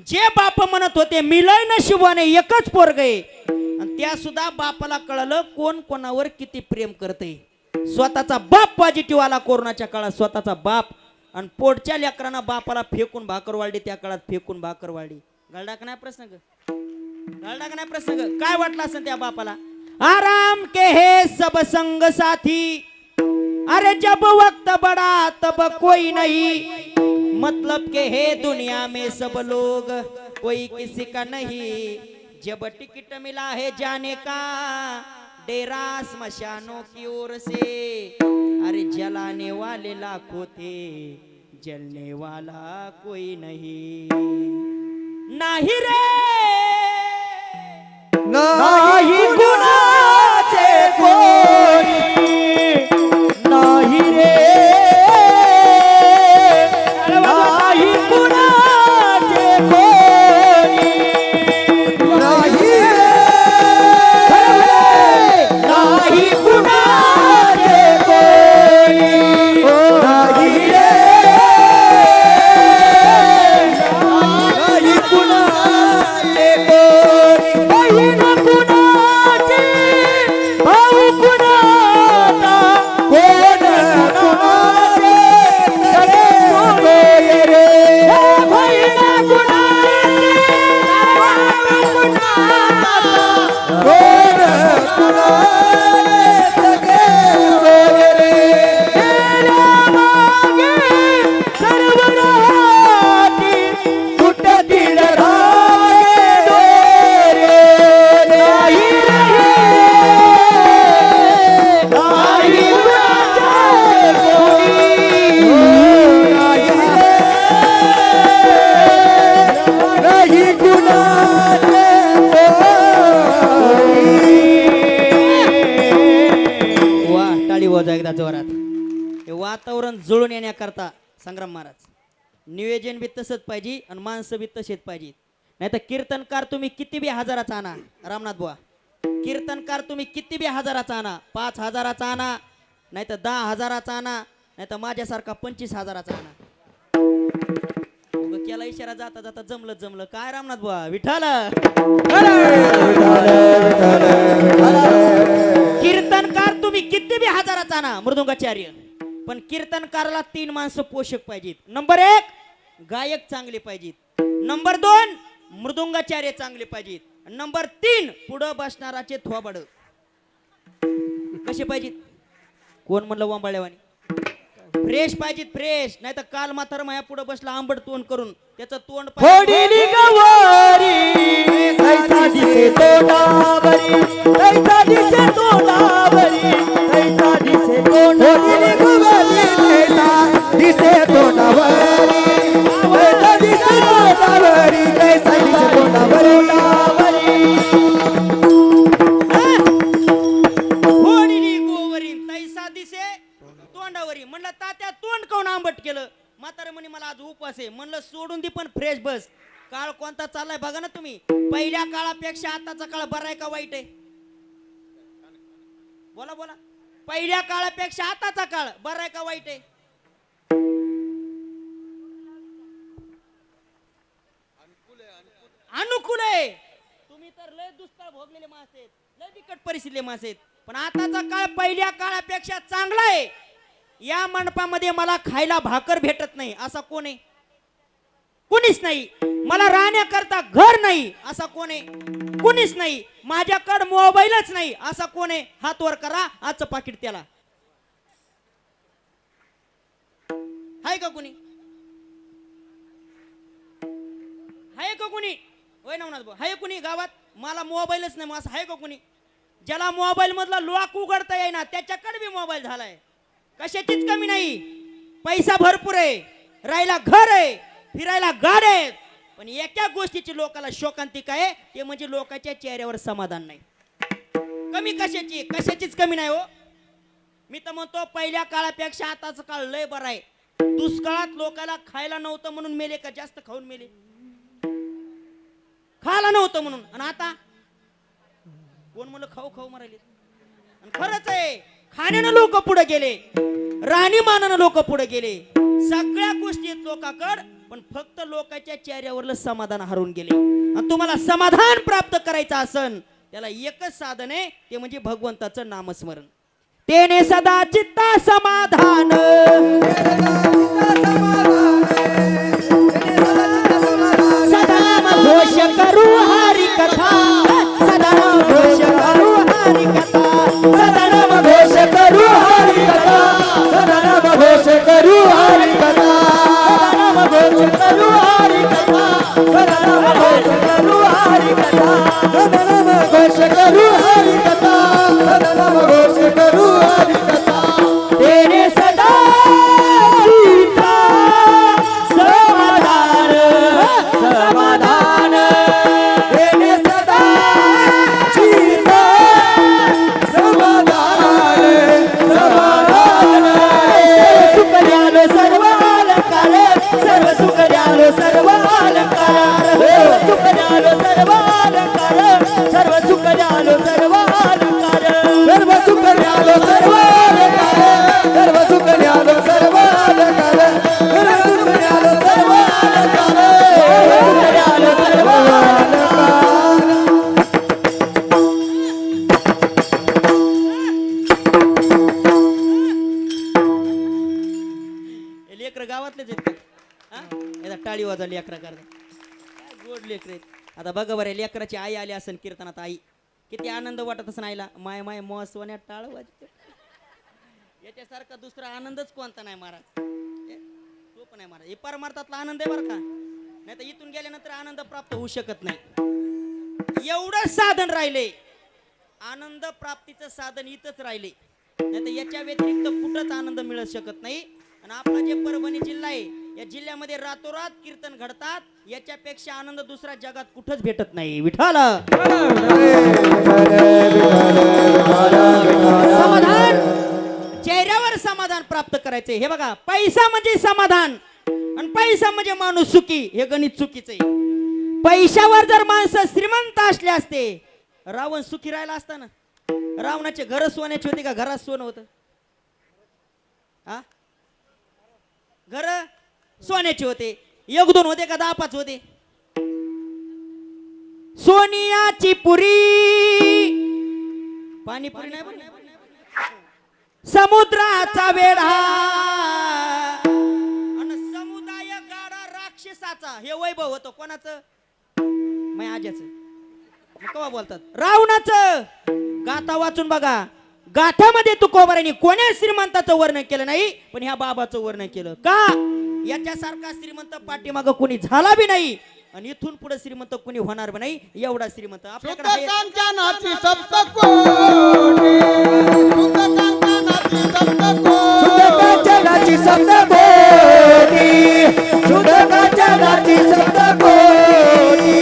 जे बाप म्हणत होते मी लय नशिबाने, एकच पोरग आहे, आणि त्या सुद्धा बापाला कळलं कोण कोणावर किती प्रेम करते. स्वतःचा बाप पॉझिटिव्ह आला कोरोनाच्या काळात, स्वतःचा बाप, आणि पोटच्या लेकरांना बापाला फेकून भाकर वाढली. त्या काळात फेकून भाकर वाढली. घडला का नाही प्रसंग? घडला का नाही प्रसंग? काय वाटलं असं त्या बापाला? आराम के हे सब संग साथी, अरे जब वक्त बड़ा तब कोई नहीं, मतलब के हे दुनिया में सब लोग कोई किसी का नहीं, जब टिकट मिला है जाने का डेरा स्मशानों की ओर से, अरे जलाने वाले लाखों थे जलने वाला कोई नहीं. नाही रे नाही कुणाचे कोणी, नाही रे नाही कुणाचे कोणी, नाही रे नाही कुणाचे कोणी, नाही रे नाही कुणाचे कोणी, टाळी वाजवा एकदा जोरात. हे वातावरण जुळून येण्याकरता संग्राम महाराज नियोजन बी तसंच पाहिजे आणि माणसं बी तसेच पाहिजे. नाही तर कीर्तनकार तुम्ही किती बी हजाराचा आणा रामनाथ बुवा, कीर्तनकार तुम्ही किती बी हजाराचा आणा, 5,000चा आणा, नाही तर 10,000चा आणा, नाही तर माझ्यासारखा 25,000चा आणा. उगा केला इशारा जाता जाता जमलं काय रामनाथ बुवा विठाल. कीर्तनकार तुम्ही किती बी हजाराचा आणा मृदुंगाचार्य, पण कीर्तनकाराला 3 माणसं पोषक पाहिजेत. नंबर 1 गायक चांगले पाहिजेत, नंबर 2 मृदुंगाचार्य चांगले पाहिजेत, नंबर 3 पुढं बसणाराचे थोबाड कसे पाहिजेत. कोण म्हणलं वांबाळेवानी फ्रेश पाहिजेत, फ्रेश. नाही तर काल मात्र माया पुढे बसला आंबट तोंड करून, त्याचं तोंड फोडीली गवारी तैसा दिसे तोंडावरी, तैसा दिसे तोंडावरी, तैसा दिसे तोंडावरी, दिसे तोंडावरी, तैसा दिसे तोंडावरी, तैसा दिसे तोंडावरी. फोडीली गोवरी तैसा दिसे तोंडावरी. म्हणलं तात्या तोंड काऊन आंबट केलं. म्हातारे म्हणे मला आज उपवास आहे. म्हणलं सोडून दे पण फ्रेश बस. काळ कोणता चाललाय बघा ना तुम्ही. पहिल्या काळापेक्षा आताचा काळ बरा आहे का वाईट आहे. बोला बोला. पहिल्या काळापेक्षा आताचा काळ बरा आहे का वाईट आहे. अनुकूल आहे. तुम्ही तर लय दुष्काळ भोगलेले माणस आहेत, लय बिकट परिस्थितीले माणस आहेत, पण आताचा काळ पहिल्या काळापेक्षा चांगला आहे. या मंडपामध्ये मला खायला भाकर भेटत नाही असा कोण आहे. कुणीच नाही. मला राहण्याकरता घर नाही असा कोण आहे. कुणीच नाही. माझ्याकडे मोबाईलच नाही असा कोण आहे. हात वर करा, आजचं पाकिट त्याला हाय का कुणी. हाय का कुणी. होय नवनाथ भाऊ हाय कुणी गावात. मला मोबाईलच नाही असं हाय का कुणी. ज्याला मोबाईल मधला लॉक उघडता येईना त्याच्याकडे बी मोबाईल झालाय. कशाचीच कमी नाही. पैसा भरपूर आहे, राहायला घर आहे, फिरायला गाड्या आहेत, पण एका गोष्टीची लोकाला शोकांतिका आहे, ते म्हणजे लोकांच्या चेहऱ्यावर समाधान नाही. कमी कशाची, कशाचीच कमी नाही हो. मी तर म्हणतो पहिल्या काळापेक्षा आताचा काळ लय बरा आहे. दुष्काळात लोकाला खायला नव्हतं म्हणून मेले का जास्त खाऊन मेले. खायला नव्हतं म्हणून. आणि आता कोण म्हणलं खाऊ खाऊ मरायले. खरंच आहे, खाण्यानं लोक पुढे गेले, राहणीमानानं लोक पुढे गेले, सगळ्या गोष्टी आहेत लोकांकडे, पण फक्त लोकांच्या चेहऱ्यावरलं समाधान हरवून गेले. आणि तुम्हाला समाधान प्राप्त करायचं असन त्याला एकच साधन आहे, ते म्हणजे भगवंताचं नामस्मरण. तेने सदा चित्ता समाधान, सदा नाम घोष करू हरी कथा, सदा नाम घोष करू हरी कथा, सदा नाम घोष करू हरी कथा, सदा नाम घोष करू हरी कथा, सदा नाम घोष करू हरी कथा, सदा नाम घोष करू हरी कथा, सदा नाम घोष करू हरी कथा, सदा नाम घोष करू हरी कथा. तेरे सदा चित्ता समाधान, समाधान तेने सदा चित्ता समाधान, समाधान. सुख द्यालो सर्व अलंकार, सर्व सुख द्यालो सर्व अलंकार, सुख द्यालो सर्व अलंकार, सर्व सुख द्यालो सर्व अलंकार, सर्व सुख न्यालो सर्व अलंकार, सर्व सुख न्यालो सर्व अलंकार, सर्व सुख न्यालो सर्व अलंकार, सर्व सुख न्यालो सर्व अलंकार. लेकर गावातलेच आहेत का. याला टाळी वाजवली लेकरा करता. काय गोड लेकर आहेत. आता बघा बरं लेकराची आई आली असेल कीर्तनात. आई किती आनंद वाटत असं आईला. माय माय मो सोन्या टाळ वाजते. याच्यासारखा दुसरा आनंदच कोणता नाही महाराज. तो पण आहे महाराज. हे परमार्थातला आनंद आहे बरं का. नाही तर इथून गेल्यानंतर आनंद प्राप्त होऊ शकत नाही. एवढं साधन राहिले, आनंद प्राप्तीचं साधन इथंच राहिले. नाही तर याच्या व्यतिरिक्त कुठंच आनंद मिळू शकत नाही. आणि आपला जे परभणी जिल्हा आहे, या जिल्ह्यामध्ये रातोरात कीर्तन घडतात. याच्यापेक्षा आनंद दुसऱ्या जगात कुठंच भेटत नाही. विठाल समाधान समाधान प्राप्त करायचंय. हे बघा, पैसा म्हणजे समाधान आणि पैसा म्हणजे माणूस सुखी. हे गणित चुकीचं आहे. पैशावर जर माणसं श्रीमंत असले असते, रावण सुखी राहिला असता ना. रावणाचे घर सोन्याची होती का घरात सोनं होतं? हा, घर सोन्याचे होते. एक दोन होते का 10-5 होते? सोनियाची पुरी, पाणीपुरी नाही बरं. समुद्राचा वेढा आणि समुदाय गाडा राक्षसाचा. हे वैभव होतं कोणाचं? माझ्या आज्याचं. केव्हा बोलतात? रावणाचं. गाथा वाचून बघा. गाथामध्ये तुकोबारांनी कोण्या श्रीमंताचं वर्णन केलं नाही, पण ह्या बाबाचं वर्णन केलं. का? याच्यासारखा श्रीमंत पाठीमागं कोणी झाला बी नाही आणि इथून पुढे श्रीमंत कोणी होणार बी नाही. एवढा श्रीमंत आपल्याकडे आहे. कांचनाची सप्तकोटी, शुद्ध कांचनाची सप्तकोटी, शुद्ध कांचनाची सप्तकोटी.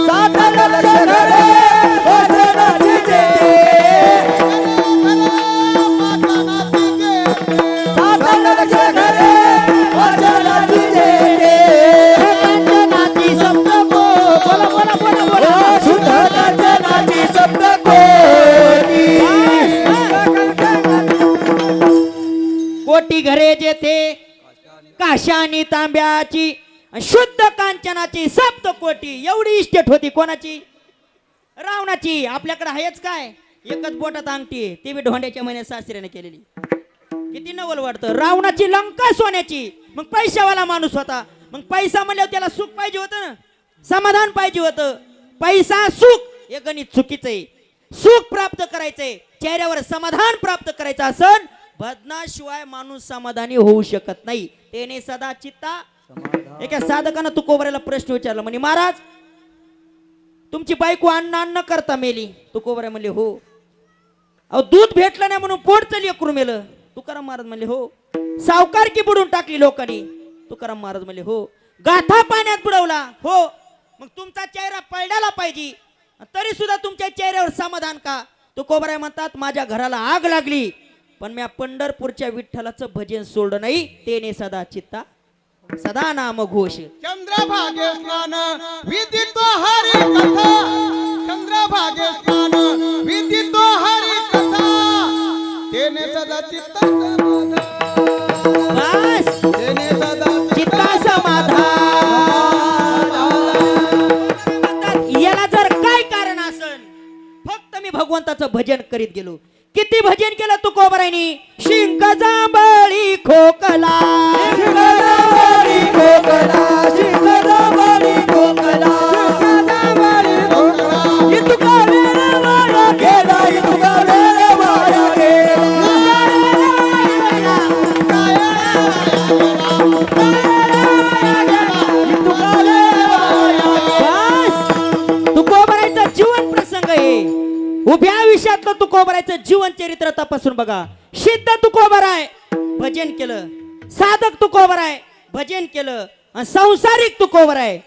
7 लक्ष घरे वाचनाची जेते, 7 लक्ष घरे वाचनाची जेते. कांचनाची सप्तकोटी, शुद्ध कांचनाची सप्तकोटी. कोटी घरे जेथे काशानी तांब्याची शुद्ध कांचनाची सप्तकोटी. एवढी इस्टेट होती कोणाची? रावणाची. आपल्याकडे आहेच काय? एकच बोटात अंगठी आहे, ती बी ढोंड्याच्या महिन्यात सासऱ्याने केलेली. किती नवल वाटतं. रावणाची लंका सोन्याची. मग पैशावाला माणूस होता. मग पैसा म्हणल्यावर त्याला सुख पाहिजे होतं ना, समाधान पाहिजे होतं. पैसा सुख हे गणित चुकीचं आहे. सुख प्राप्त करायचंय, चेहऱ्यावर समाधान प्राप्त करायचं असन, भजनाशिवाय माणूस समाधानी होऊ शकत नाही. त्याने सदा चित्ता. एका साधकानं तुकोबऱ्याला प्रश्न विचारला, म्हणे महाराज तुमची बायको अन्न करता मेली. तुकोबऱ्या म्हणले हो. अहो दूध भेटलं नाही म्हणून पोट चली लेकरू मेलं. तुकाराम महाराज म्हणले हो. सावकारकी बुडून टाकली लोकांनी. तुकाराम महाराज म्हणले हो. गाथा पाण्यात बुडवला. हो. मग तुमचा चेहरा पळडाला पाहिजे, तरी सुद्धा तुमच्या चेहऱ्यावर समाधान का? तुकोबऱ्या म्हणतात माझ्या घराला आग लागली, पण मी पंढरपूरच्या विठ्ठलाचं भजन सोडलं नाही. तेने सदा चित्ता सदा नाम घोष. चंद्रभागे स्नान विदितो हरी कथा, चंद्रभागे स्नान विदितो हरी कथा. तेने सदा चित्त समाधान, बस तेने सदा चित्ता समाधान. याला जर काय कारण असन, फक्त मी भगवंताचं भजन करीत गेलो. किती भजन केलं तुकोबरायनी? शिंक जांभळी खोकला, शिंक जांभळी खोकला, शिंक जांभळी खोकला, शिंक जांभळी खोकला. इतका वेळ वाया गेला, इतका वेळ वाया गेला. बस तुकोबरायचं जीवन प्रसंग आहे. उभ्या आयुष्यातलं तुकोबरायचं जीवन चरित्र तपासून बघा. सिद्ध तुकोबराय भजन केलं, साधक तुकोबराय भजन केलं, आणि संसारिक तुकोबराय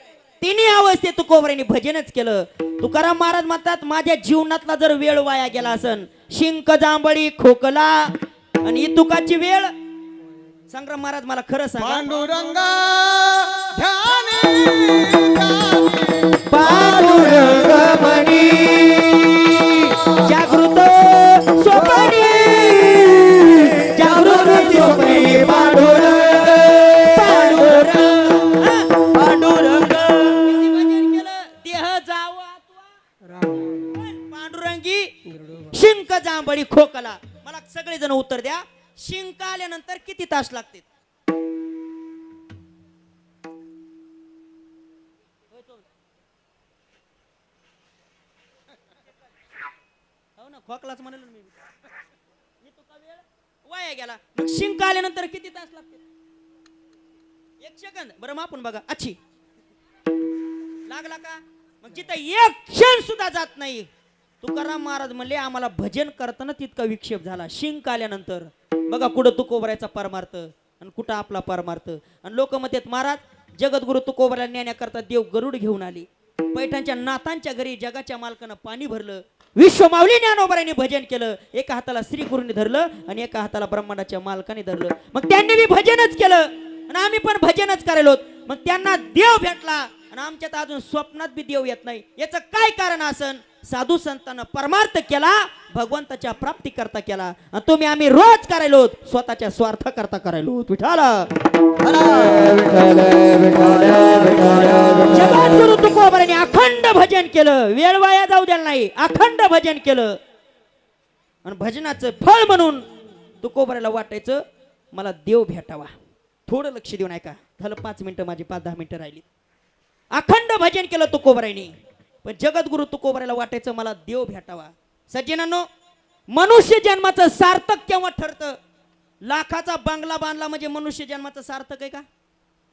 तिन्ही अवस्थेत तुकोबरायने भजनच केलं. तुकाराम महाराज म्हणतात माझ्या जीवनातला जर वेळ वाया गेला असन, शिंक जांभळी खोकला आणि तुकाची वेळ. संग्राम महाराज मला खरं सांगा. पांडुरंगा ध्यानी पांडुरंग मणी जागृत स्वप्नी, जागृत स्वप्नी पांडुरंग, पांडुरंग, पांडुरंग. देह जावा पांडुरंगी शिंक जांभळी खोकला. मला सगळेजण उत्तर द्या. शिंक आल्यानंतर किती तास लागते? हो ना, खोकलाच म्हणाल मी. तुका वेळ वाया गेला. मग शिंक आल्यानंतर किती तास लागते? 1 सेकंद. बरं मापून बघा. अच्छी लागला का? मग जिथं 1 क्षण सुद्धा जात नाही. तुकाराम महाराज म्हणले आम्हाला भजन करताना तितका विक्षेप झाला. शिंक आल्यानंतर बघा कुठं तुकोबरायचा परमार्थ आणि कुठं आपला परमार्थ. आणि लोक म्हणतात महाराज जगद्गुरु तुकोबराला नेण्याकरता देव गरुड घेऊन आले. पैठणच्या नाथांच्या घरी जगाच्या मालकानं पाणी भरलं. विश्वमाऊली ज्ञानोबारांनी भजन केलं. एका हाताला श्री गुरुनी धरलं आणि एका हाताला ब्रह्मांडाच्या मालकाने धरलं. मग त्यांनी बी भजनच केलं आणि आम्ही पण भजनच करायलो. मग त्यांना देव भेटला आणि आमच्यात अजून स्वप्नात बी देव येत नाही. याचं काय कारण असन? साधू संतांना परमार्थ केला, भगवंताच्या प्राप्ती करता केला. आणि तुम्ही आम्ही रोज करायलो स्वतःच्या स्वार्थ करता करायलो. विठाला जगद्गुरु तुकोबारांनी अखंड भजन केलं, वेळ वाया जाऊ द्यायला नाही. अखंड भजन केलं आणि भजनाचं फळ म्हणून तुकोबाराला वाटायचं मला देव भेटावा. थोडं लक्ष देऊन ऐका. झालं 5 मिनिटं, माझी 5-10 मिनिटं राहिली. अखंड भजन केलं तुकोबारांनी, पण जगद्गुरु तुकोबाराला वाटायचं मला देव भेटावा. सज्जनांनो, मनुष्य जन्माचं सार्थक केव्हा ठरतं? लाखाचा बंगला बांधला म्हणजे मनुष्य जन्माचं सार्थक आहे का?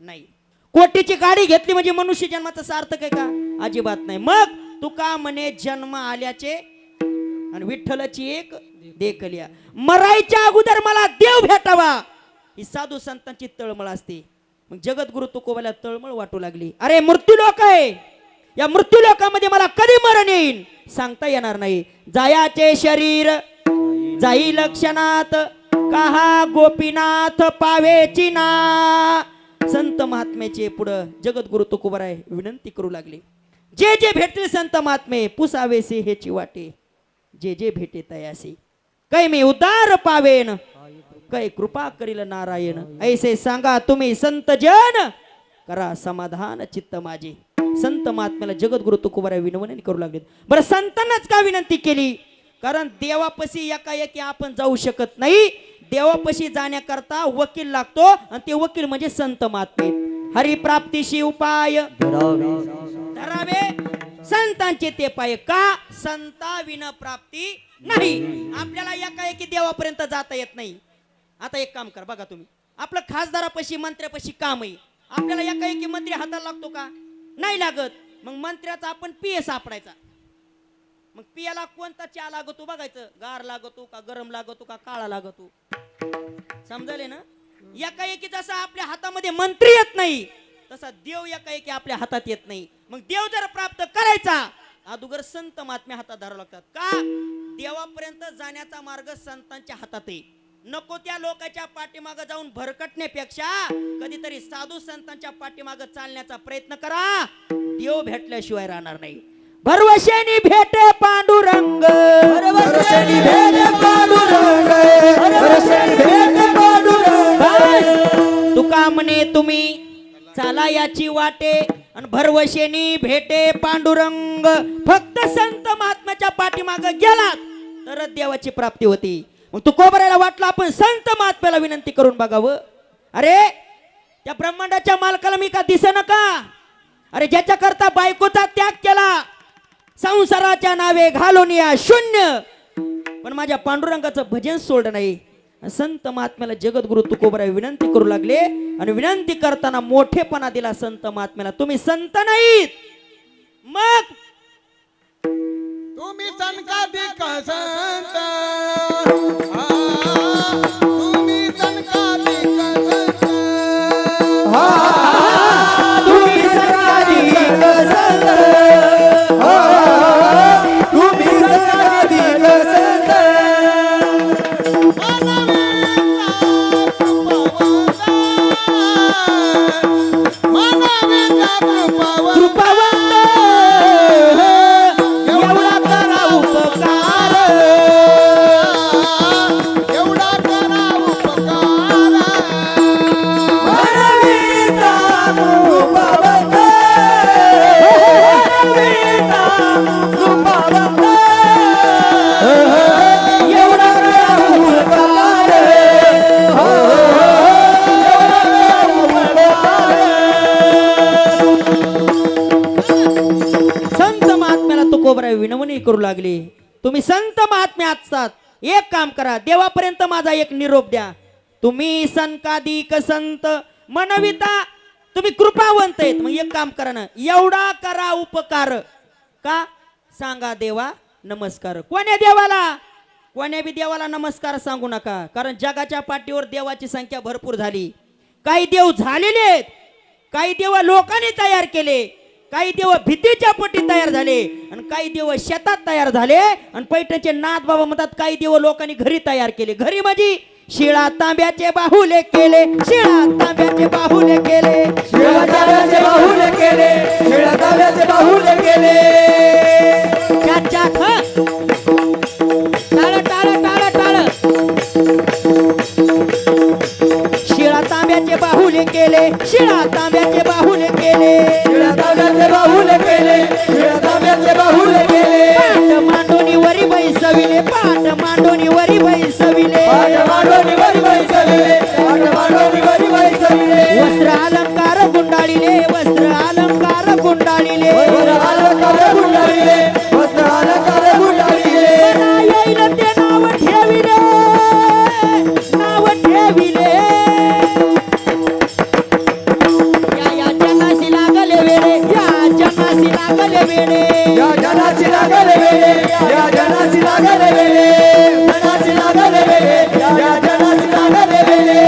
नाही. कोटीची गाडी घेतली म्हणजे मनुष्य जन्माचं सार्थक आहे का? अजिबात नाही. मग तुका म्हणे जन्म आल्याचे आणि विठ्ठलाची एक देखलिया. मरायच्या अगोदर मला देव भेटावा, ही साधू संतांची तळमळ असते. मग जगद्गुरु तुकोबाला तळमळ वाटू लागली. अरे मृत्यू लोक आहे, या मृत्यू लोकामध्ये मला कधी मरण येईल सांगता येणार नाही. जायाचे शरीर जाई लक्षणात, कहा गोपीनाथ पावेची ना. संत महात्म्याचे पुढं जगद्गुरु तुकोबाराय विनंती करू लागले. जे जे भेटतील संत महात्मे पुसावेसे हेची वाटे, जे जे भेटे तयासे कै मी उदार पावेन, कै कृपा करील नारायण. ऐसे सांगा तुम्ही संत जन, करा समाधान चित्त माझे. संत महात्म्याला जगद्गुरु तुकोबाराय विनवणी करू लागले. बरं, संतांनाच का विनंती केली? कारण देवापाशी एकाएकी आपण जाऊ शकत नाही. देवापाशी जाण्याकरता वकील लागतो आणि ते वकील म्हणजे संत महात्मे. हरिप्राप्तीशी उपाय धरावे संतांचे ते पाय. का? संता विन प्राप्ती नाही. आपल्याला एकाएकी देवापर्यंत जाता येत नाही. आता एक काम कर बघा तुम्ही, आपलं खासदारापाशी मंत्र्यापाशी काम आहे. आपल्याला एकाएकी मंत्री हाताला लागतो का? नाही लागत. मग मंत्र्याचा आपण पिये सापडायचा. मग पियाला कोणता चहा लागतो बघायचं, गार लागतो का गरम लागतो का काळा लागतो. समजले ना? एकाएकी जसा आपल्या हातामध्ये मंत्री येत नाही तसा देव एकाएकी आपल्या हातात येत नाही. मग देव जर प्राप्त करायचा अगोदर संत महात्म्या हातात धरावं लागतात. का? देवापर्यंत जाण्याचा मार्ग संतांच्या हातात आहे. नको त्या लोकांच्या पाठीमागे जाऊन भरकटण्यापेक्षा कधीतरी साधू संतांच्या पाठीमागे चालण्याचा प्रयत्न करा. देव भेटल्याशिवाय राहणार नाही. भरवशेनी भेटे पांडुरंग, भरवशेनी भेटे पांडुरंग, भरवशेनी भेटे पांडुरंग. तुका म्हणे तुम्ही चाला याची वाटे आणि भरवशेनी भेटे पांडुरंग. फक्त संत महात्म्याच्या पाठीमागे गेलात तरच देवाची प्राप्ती होती. मग तुकोबारायला वाटलं आपण संत महात्म्याला विनंती करून बघावं. अरे त्या ब्रह्मांडाच्या मालकाला मी का दिसेना का? अरे ज्याच्या करता बायकोचा त्याग केला, संसाराच्या नावे घालून या शून्य, पण माझ्या पांडुरंगाचं भजन सोडलं नाही. संत महात्म्याला जगद्गुरु तुकोबाराय विनंती करू लागले आणि विनंती करताना मोठेपणा दिला संत महात्म्याला. तुम्ही संत नाहीत, मग तुम्ही संकाधिक संत, तुम्ही संकाधिक संत, तुम्ही संकाधिक संत, तुम्ही संकाधिक संत. मानवेचा कृपावंत, एवढा करा उपकार, एवढा करा उपकार. मानवेचा कृपावंत, मानवेचा कृपावंत, एवढा करा उपकार, संत महात्म्याला तुकोबाराय विनवणी करू लागले. तुम्ही संत महात्मे असतात, एक काम करा, देवापर्यंत माझा एक निरोप द्या. तुम्ही संकाधिक संत मनविता, तुम्ही कृपावंत आहेत. मग एक काम करा ना, एवढा करा उपकार. का? सांगा देवा नमस्कार. कोण्या देवाला? कोण्या बी देवाला नमस्कार सांगू नका. कारण जगाच्या पाठीवर देवाची संख्या भरपूर झाली. काही देव झालेले आहेत, काही देव लोकांनी तयार केले, काही देव भीतीच्या पोटी तयार झाले आणि काही देव शेतात तयार झाले आणि पैठणचे नाथ बाबा म्हणतात काही देव लोकांनी घरी तयार केले. घरी म्हणजे शिळा तांब्याचे बाहुले केले, शिळा तांब्याचे बाहुले केले, शिळा तांब्याचे बाहुले केले, शिळा तांब्याचे बाहुले केले. त्याच्या टाळ टाळ टाळ टाळ शिळा तांब्याचे बाहुले केले, शिळा तांब्याचे बाहुले केले, शिळा तांब्याचे बाहुले केले, शिळा तांब्याचे बाहुले केले. पाट मांडोनी वरी बैसविले, पाट मांडोनी वरी बैसविले, पाट मांडोनी वरी बैसविले, पाट मांडोनी वरी बैसविले. वस्त्र अलंकार गुंडाळिले, वस्त्र अलंकार गुंडाळिले, वस्त्र अलंकार गुंडाळिले, वस्त्र अलंकार गुंडाळिले. मना येईल ते नाव ठेविले, नाव ठेविले. या जनासी लागले वेळे, या जनासी लागले वेळे, या जनाची लागले वेळे, या जनाची लागले वेळे, जनाची लागले वेळे, या जनाची लागले वेळे.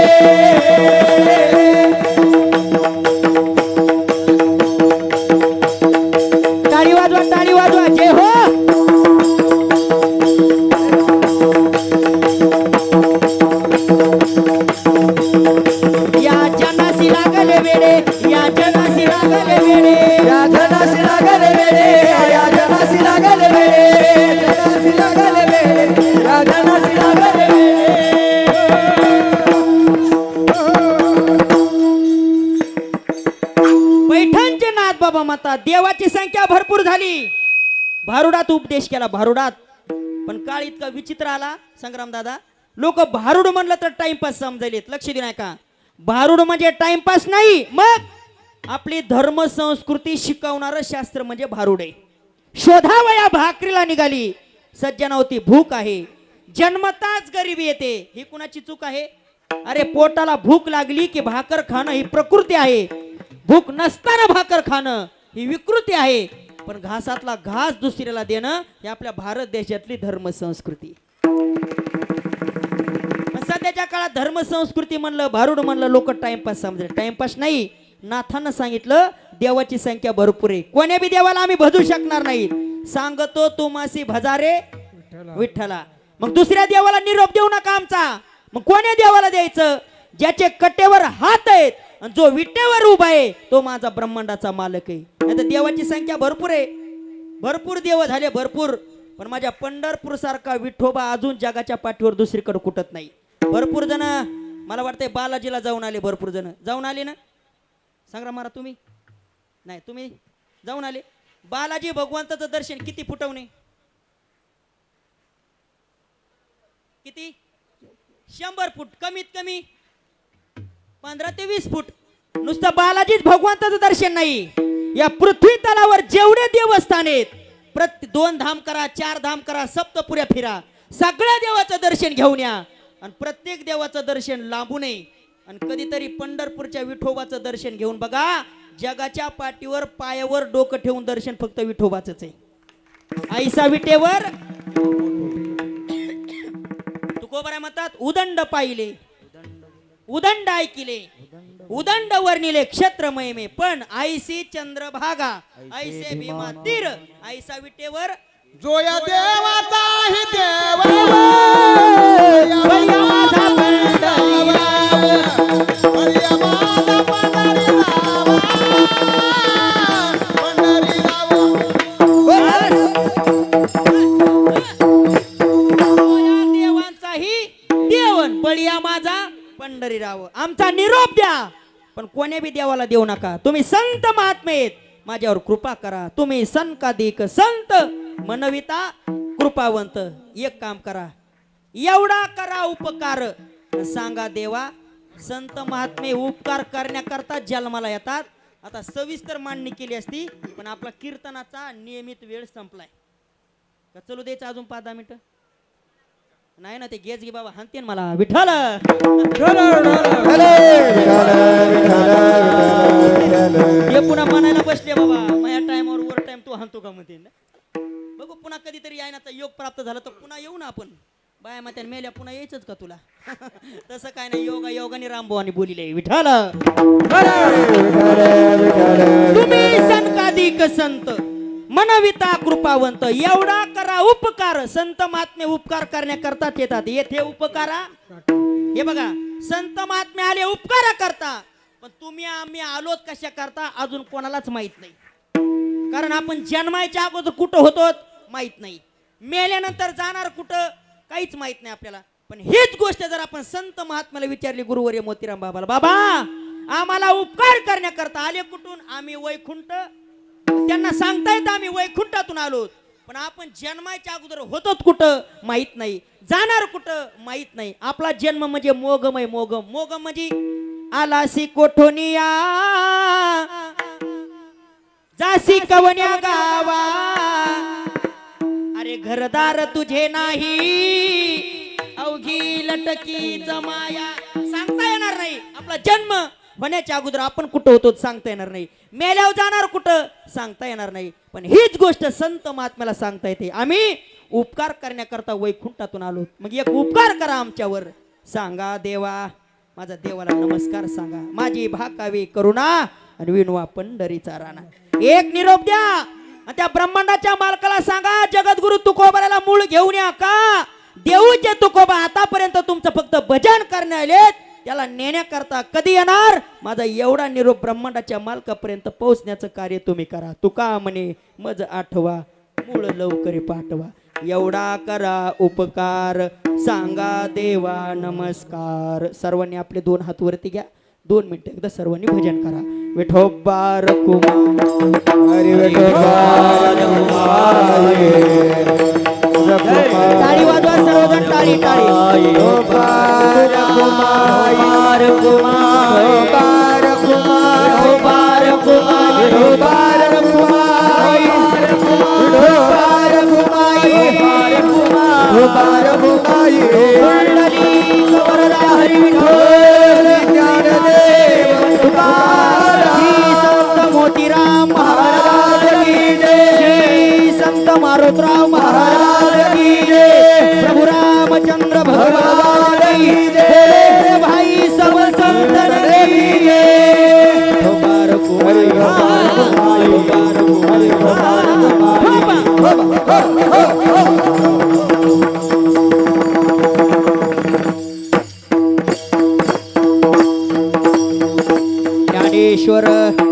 टाळी वाजवा, टाळी वाजवा, जय हो. या जनासी लागले वेळे, या जनासी लागले वेळे, या जनाची लागले वेळे, या जनाची लागले वेळे, जनाची लागले वेळे, या जनाची लागले वेळे. पैठणचे नाथ बाबा म्हणतात देवाची संख्या भरपूर झाली. भारुडात उपदेश केला, भारुडात. पण काळ इतका विचित्र आला संग्राम दादा, लोक भारुड म्हणलं तर टाइमपास समजायलेत. लक्ष दे नाही का, भारुड म्हणजे टाइमपास नाही, मग आपली धर्म संस्कृती शिकवणारं शास्त्र म्हणजे भारुड आहे. शोधावया भाकरीला निघाली, सज्जनावती भूक आहे, जन्मताच गरिबी येते. ही कुणाची चूक आहे? अरे पोटाला भूक लागली की भाकर खाणं ही प्रकृती आहे, भूक नसताना भाकर खाणं ही विकृती आहे. पण घासातला घास दुसऱ्याला देणं ही आपल्या भारत देशातली धर्म संस्कृती. पण सध्याच्या काळात धर्म संस्कृती म्हणलं, भारुड म्हणलं, लोक टाइमपास समजले. टाइमपास नाही, नाथानं सांगितलं देवाची संख्या भरपूर आहे, कोण्या बी देवाला आम्ही भजू शकणार नाही. सांगतो तुमासी भजारे विठ्ठला. मग दुसऱ्या देवाला निरोप देऊ नका आमचा. मग कोण्या देवाला द्यायचं? ज्याचे कट्टेवर हात आहेत आणि जो विटेवर उभा आहे तो माझा ब्रह्मांडाचा मालक आहे. नाही तर देवाची संख्या भरपूर आहे, भरपूर देव झाले भरपूर. पण माझ्या पंढरपूर सारखा विठोबा अजून जगाच्या पाठीवर दुसरीकडे कुठत नाही. भरपूर जण मला वाटतंय बालाजीला जाऊन आले, भरपूर जण जाऊन आले ना. संग्राम महाराज तुम्ही नाही, तुम्ही जाऊन आले. बालाजी भगवंताचं दर्शन किती फुटवणे, किती? 100 फूट, कमीत कमी 15 ते 20 फूट. नुसतं बालाजीच भगवंताचं दर्शन नाही, या पृथ्वी तलावर जेवढे देवस्थान आहेत 2 धाम करा, 4 धाम करा, सप्तपुऱ्या फिरा, सगळ्या देवाचं दर्शन घेऊन या. आणि प्रत्येक देवाचं दर्शन लांबू नये. आणि कधीतरी पंढरपूरच्या विठोबाचं दर्शन घेऊन बघा. जगाच्या पाठीवर पायावर डोकं ठेवून दर्शन फक्त विठोबाचंच आहे. आईसा विटेवर तुकोबरा म्हणतात उदंड पाहिले, उदंड ऐकिले, उदंड वर्णिले क्षेत्र महिमे, पण आईसी चंद्रभागा, ऐसे भीमा तीर, आईसा विटेवर जो या देवाचा ही देव, बळी माझा पंढरीराव, बळी माझा पंढरीराव, पंढरीराव. या देवांचाही देवन बळिया माझा पंढरीराव. आमचा निरोप द्या, पण कोण्या बी देवाला देऊ नका. तुम्ही संत महात्मेत माझ्यावर कृपा करा. तुम्ही संकाधिक संत मनविता कृपावंत. एक काम करा, एवढा करा उपकार, सांगा देवा संत महात्मे उपकार करण्याकरता जन्माला येतात. आता सविस्तर मांडणी केली असती, पण आपला कीर्तनाचा नियमित वेळ संपलाय. का चलू द्यायचं अजून 5-10 मिनिटं? नाही ना, ते गेज गे बाबा हानतेन मला. विठ्ठल हे पुन्हा म्हणायला बसले बाबा, माझ्या टाइमवर वर टाइम तू हाणतो का म्हणते ना. बघू पुन्हा कधीतरी यायनाचा योग प्राप्त झाला तर पुन्हा येऊ ना आपण. बाय मग मेल्या पुन्हा यायचंच का तुला तसं काय नाही योगा योगाने रामभावानी बोलिले विठाल तुम्ही संकाधिक संत मनविता कृपावंत एवढा करा उपकार संत महात्मे उपकार करण्याकरता येतात येथे उपकारा हे बघा संत महात्मे आले उपकार करता पण तुम्ही आम्ही आलोत कशा करता अजून कोणालाच माहित नाही कारण आपण जन्मायच्या अगोदर कुठं होतो माहित नाही मेल्यानंतर जाणार कुठं काहीच माहित नाही आपल्याला पण हीच गोष्ट जर आपण संत महात्म्याला विचारली गुरुवर्य मोतीराम बाबाला बाबा आम्हाला उपकार करण्याकरता आले कुठून आम्ही वैकुंठ त्यांना सांगता येत आम्ही वैकुंठातून आलो पण आपण जन्माच्या अगोदर होतोच कुठं माहित नाही जाणार कुठं माहित नाही आपला जन्म म्हणजे मोगमय मोगम मोगम म्हणजे आलासी कोठोनिया जासी कवन्या गावा अरे घरदार तुझे नाही अवघी लटकी जमाया सांगता येणार नाही आपला जन्म होण्याच्या अगोदर आपण कुठं होतो सांगता येणार नाही मेल्यावर जाणार कुठं सांगता येणार नाही पण हीच गोष्ट संत महात्म्याला सांगता येते आम्ही उपकार करण्याकरता वैकुंठातून आलो मग एक उपकार करा आमच्यावर सांगा देवा माझा देवाला नमस्कार सांगा माझी भाकावी करुणा आणि विनवा पंढरीचा राणा एक निरोप द्या आणि त्या ब्रह्मांडाच्या मालकाला सांगा जगद्गुरु तुकोबाला मूळ घेऊन या का देऊचे तुकोबा आतापर्यंत तुमचं फक्त भजन करण्याले त्याला नेण्याकरता कधी येणार माझा एवढा निरोप ब्रह्मांडाच्या मालकापर्यंत पोहोचण्याचं कार्य तुम्ही करा तुका म्हणे मज आठवा मूळ लवकरी पाठवा एवढा करा उपकार सांगा देवा नमस्कार सर्वांनी आपले दोन हात वरती घ्या 2 मिनिटं एकदा सर्वांनी भजन करा विठोबा रखुमा हरी विठोबा टाळी वाजवा सर्वजण टाळी टाळी विठोबा रखुमाई विठोबा रखुमाई विठोबा रखुमाई विठोबा रखुमाई विठोबा रखुमाई विठोबा रखुमाई मंडली कवरदा हरी विठोल ज्ञानदेव तुकाराम संत मोतीराम महाराज की जय संत मारुतराव महाराज की जय प्रभु रामचंद्र भगवान की जय भाई सब संतन की जय मुबारक ज्ञानेश्वर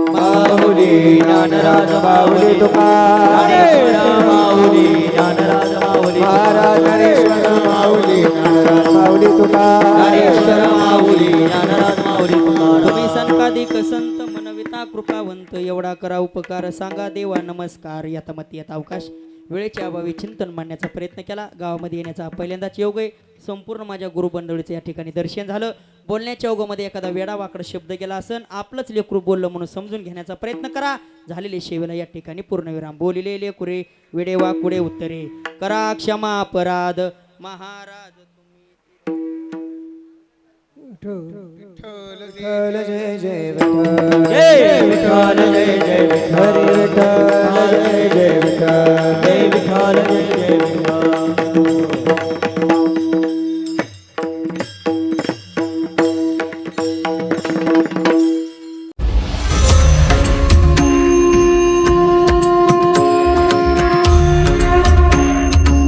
माऊली ज्ञानराज माऊली तुकाराम माऊली ज्ञानराज माऊली महाराज ज्ञानेश्वर माऊली ज्ञानराज माऊली तुकाराम माऊली ज्ञानराज माऊली तुकाराम तुम्ही संकाधिक संत मनविता कृपावंत एवढा करा उपकार सांगा देवा नमस्कार यातमती यात अवकाश वेळेच्या अभावी चिंतन मांडण्याचा प्रयत्न केला गावामध्ये येण्याचा पहिल्यांदाच योग आहे संपूर्ण माझ्या गुरुबंधूचं या ठिकाणी दर्शन झालं बोलण्याच्या योगामध्ये एखादा वेडावाकडा शब्द गेला असन आपलंच लेकरू बोललं म्हणून समजून घेण्याचा प्रयत्न करा झालेले शेवेला या ठिकाणी पूर्णविराम बोलिले लेकुरे वेडे वाकुडे उत्तरे करा क्षमा अपराध महाराज विठ्ठल जय जय विठ्ठल जय विठ्ठल जय जय विठ्ठल हरी विठ्ठल जय जय विठ्ठल जय विठ्ठल जय जय विठ्ठल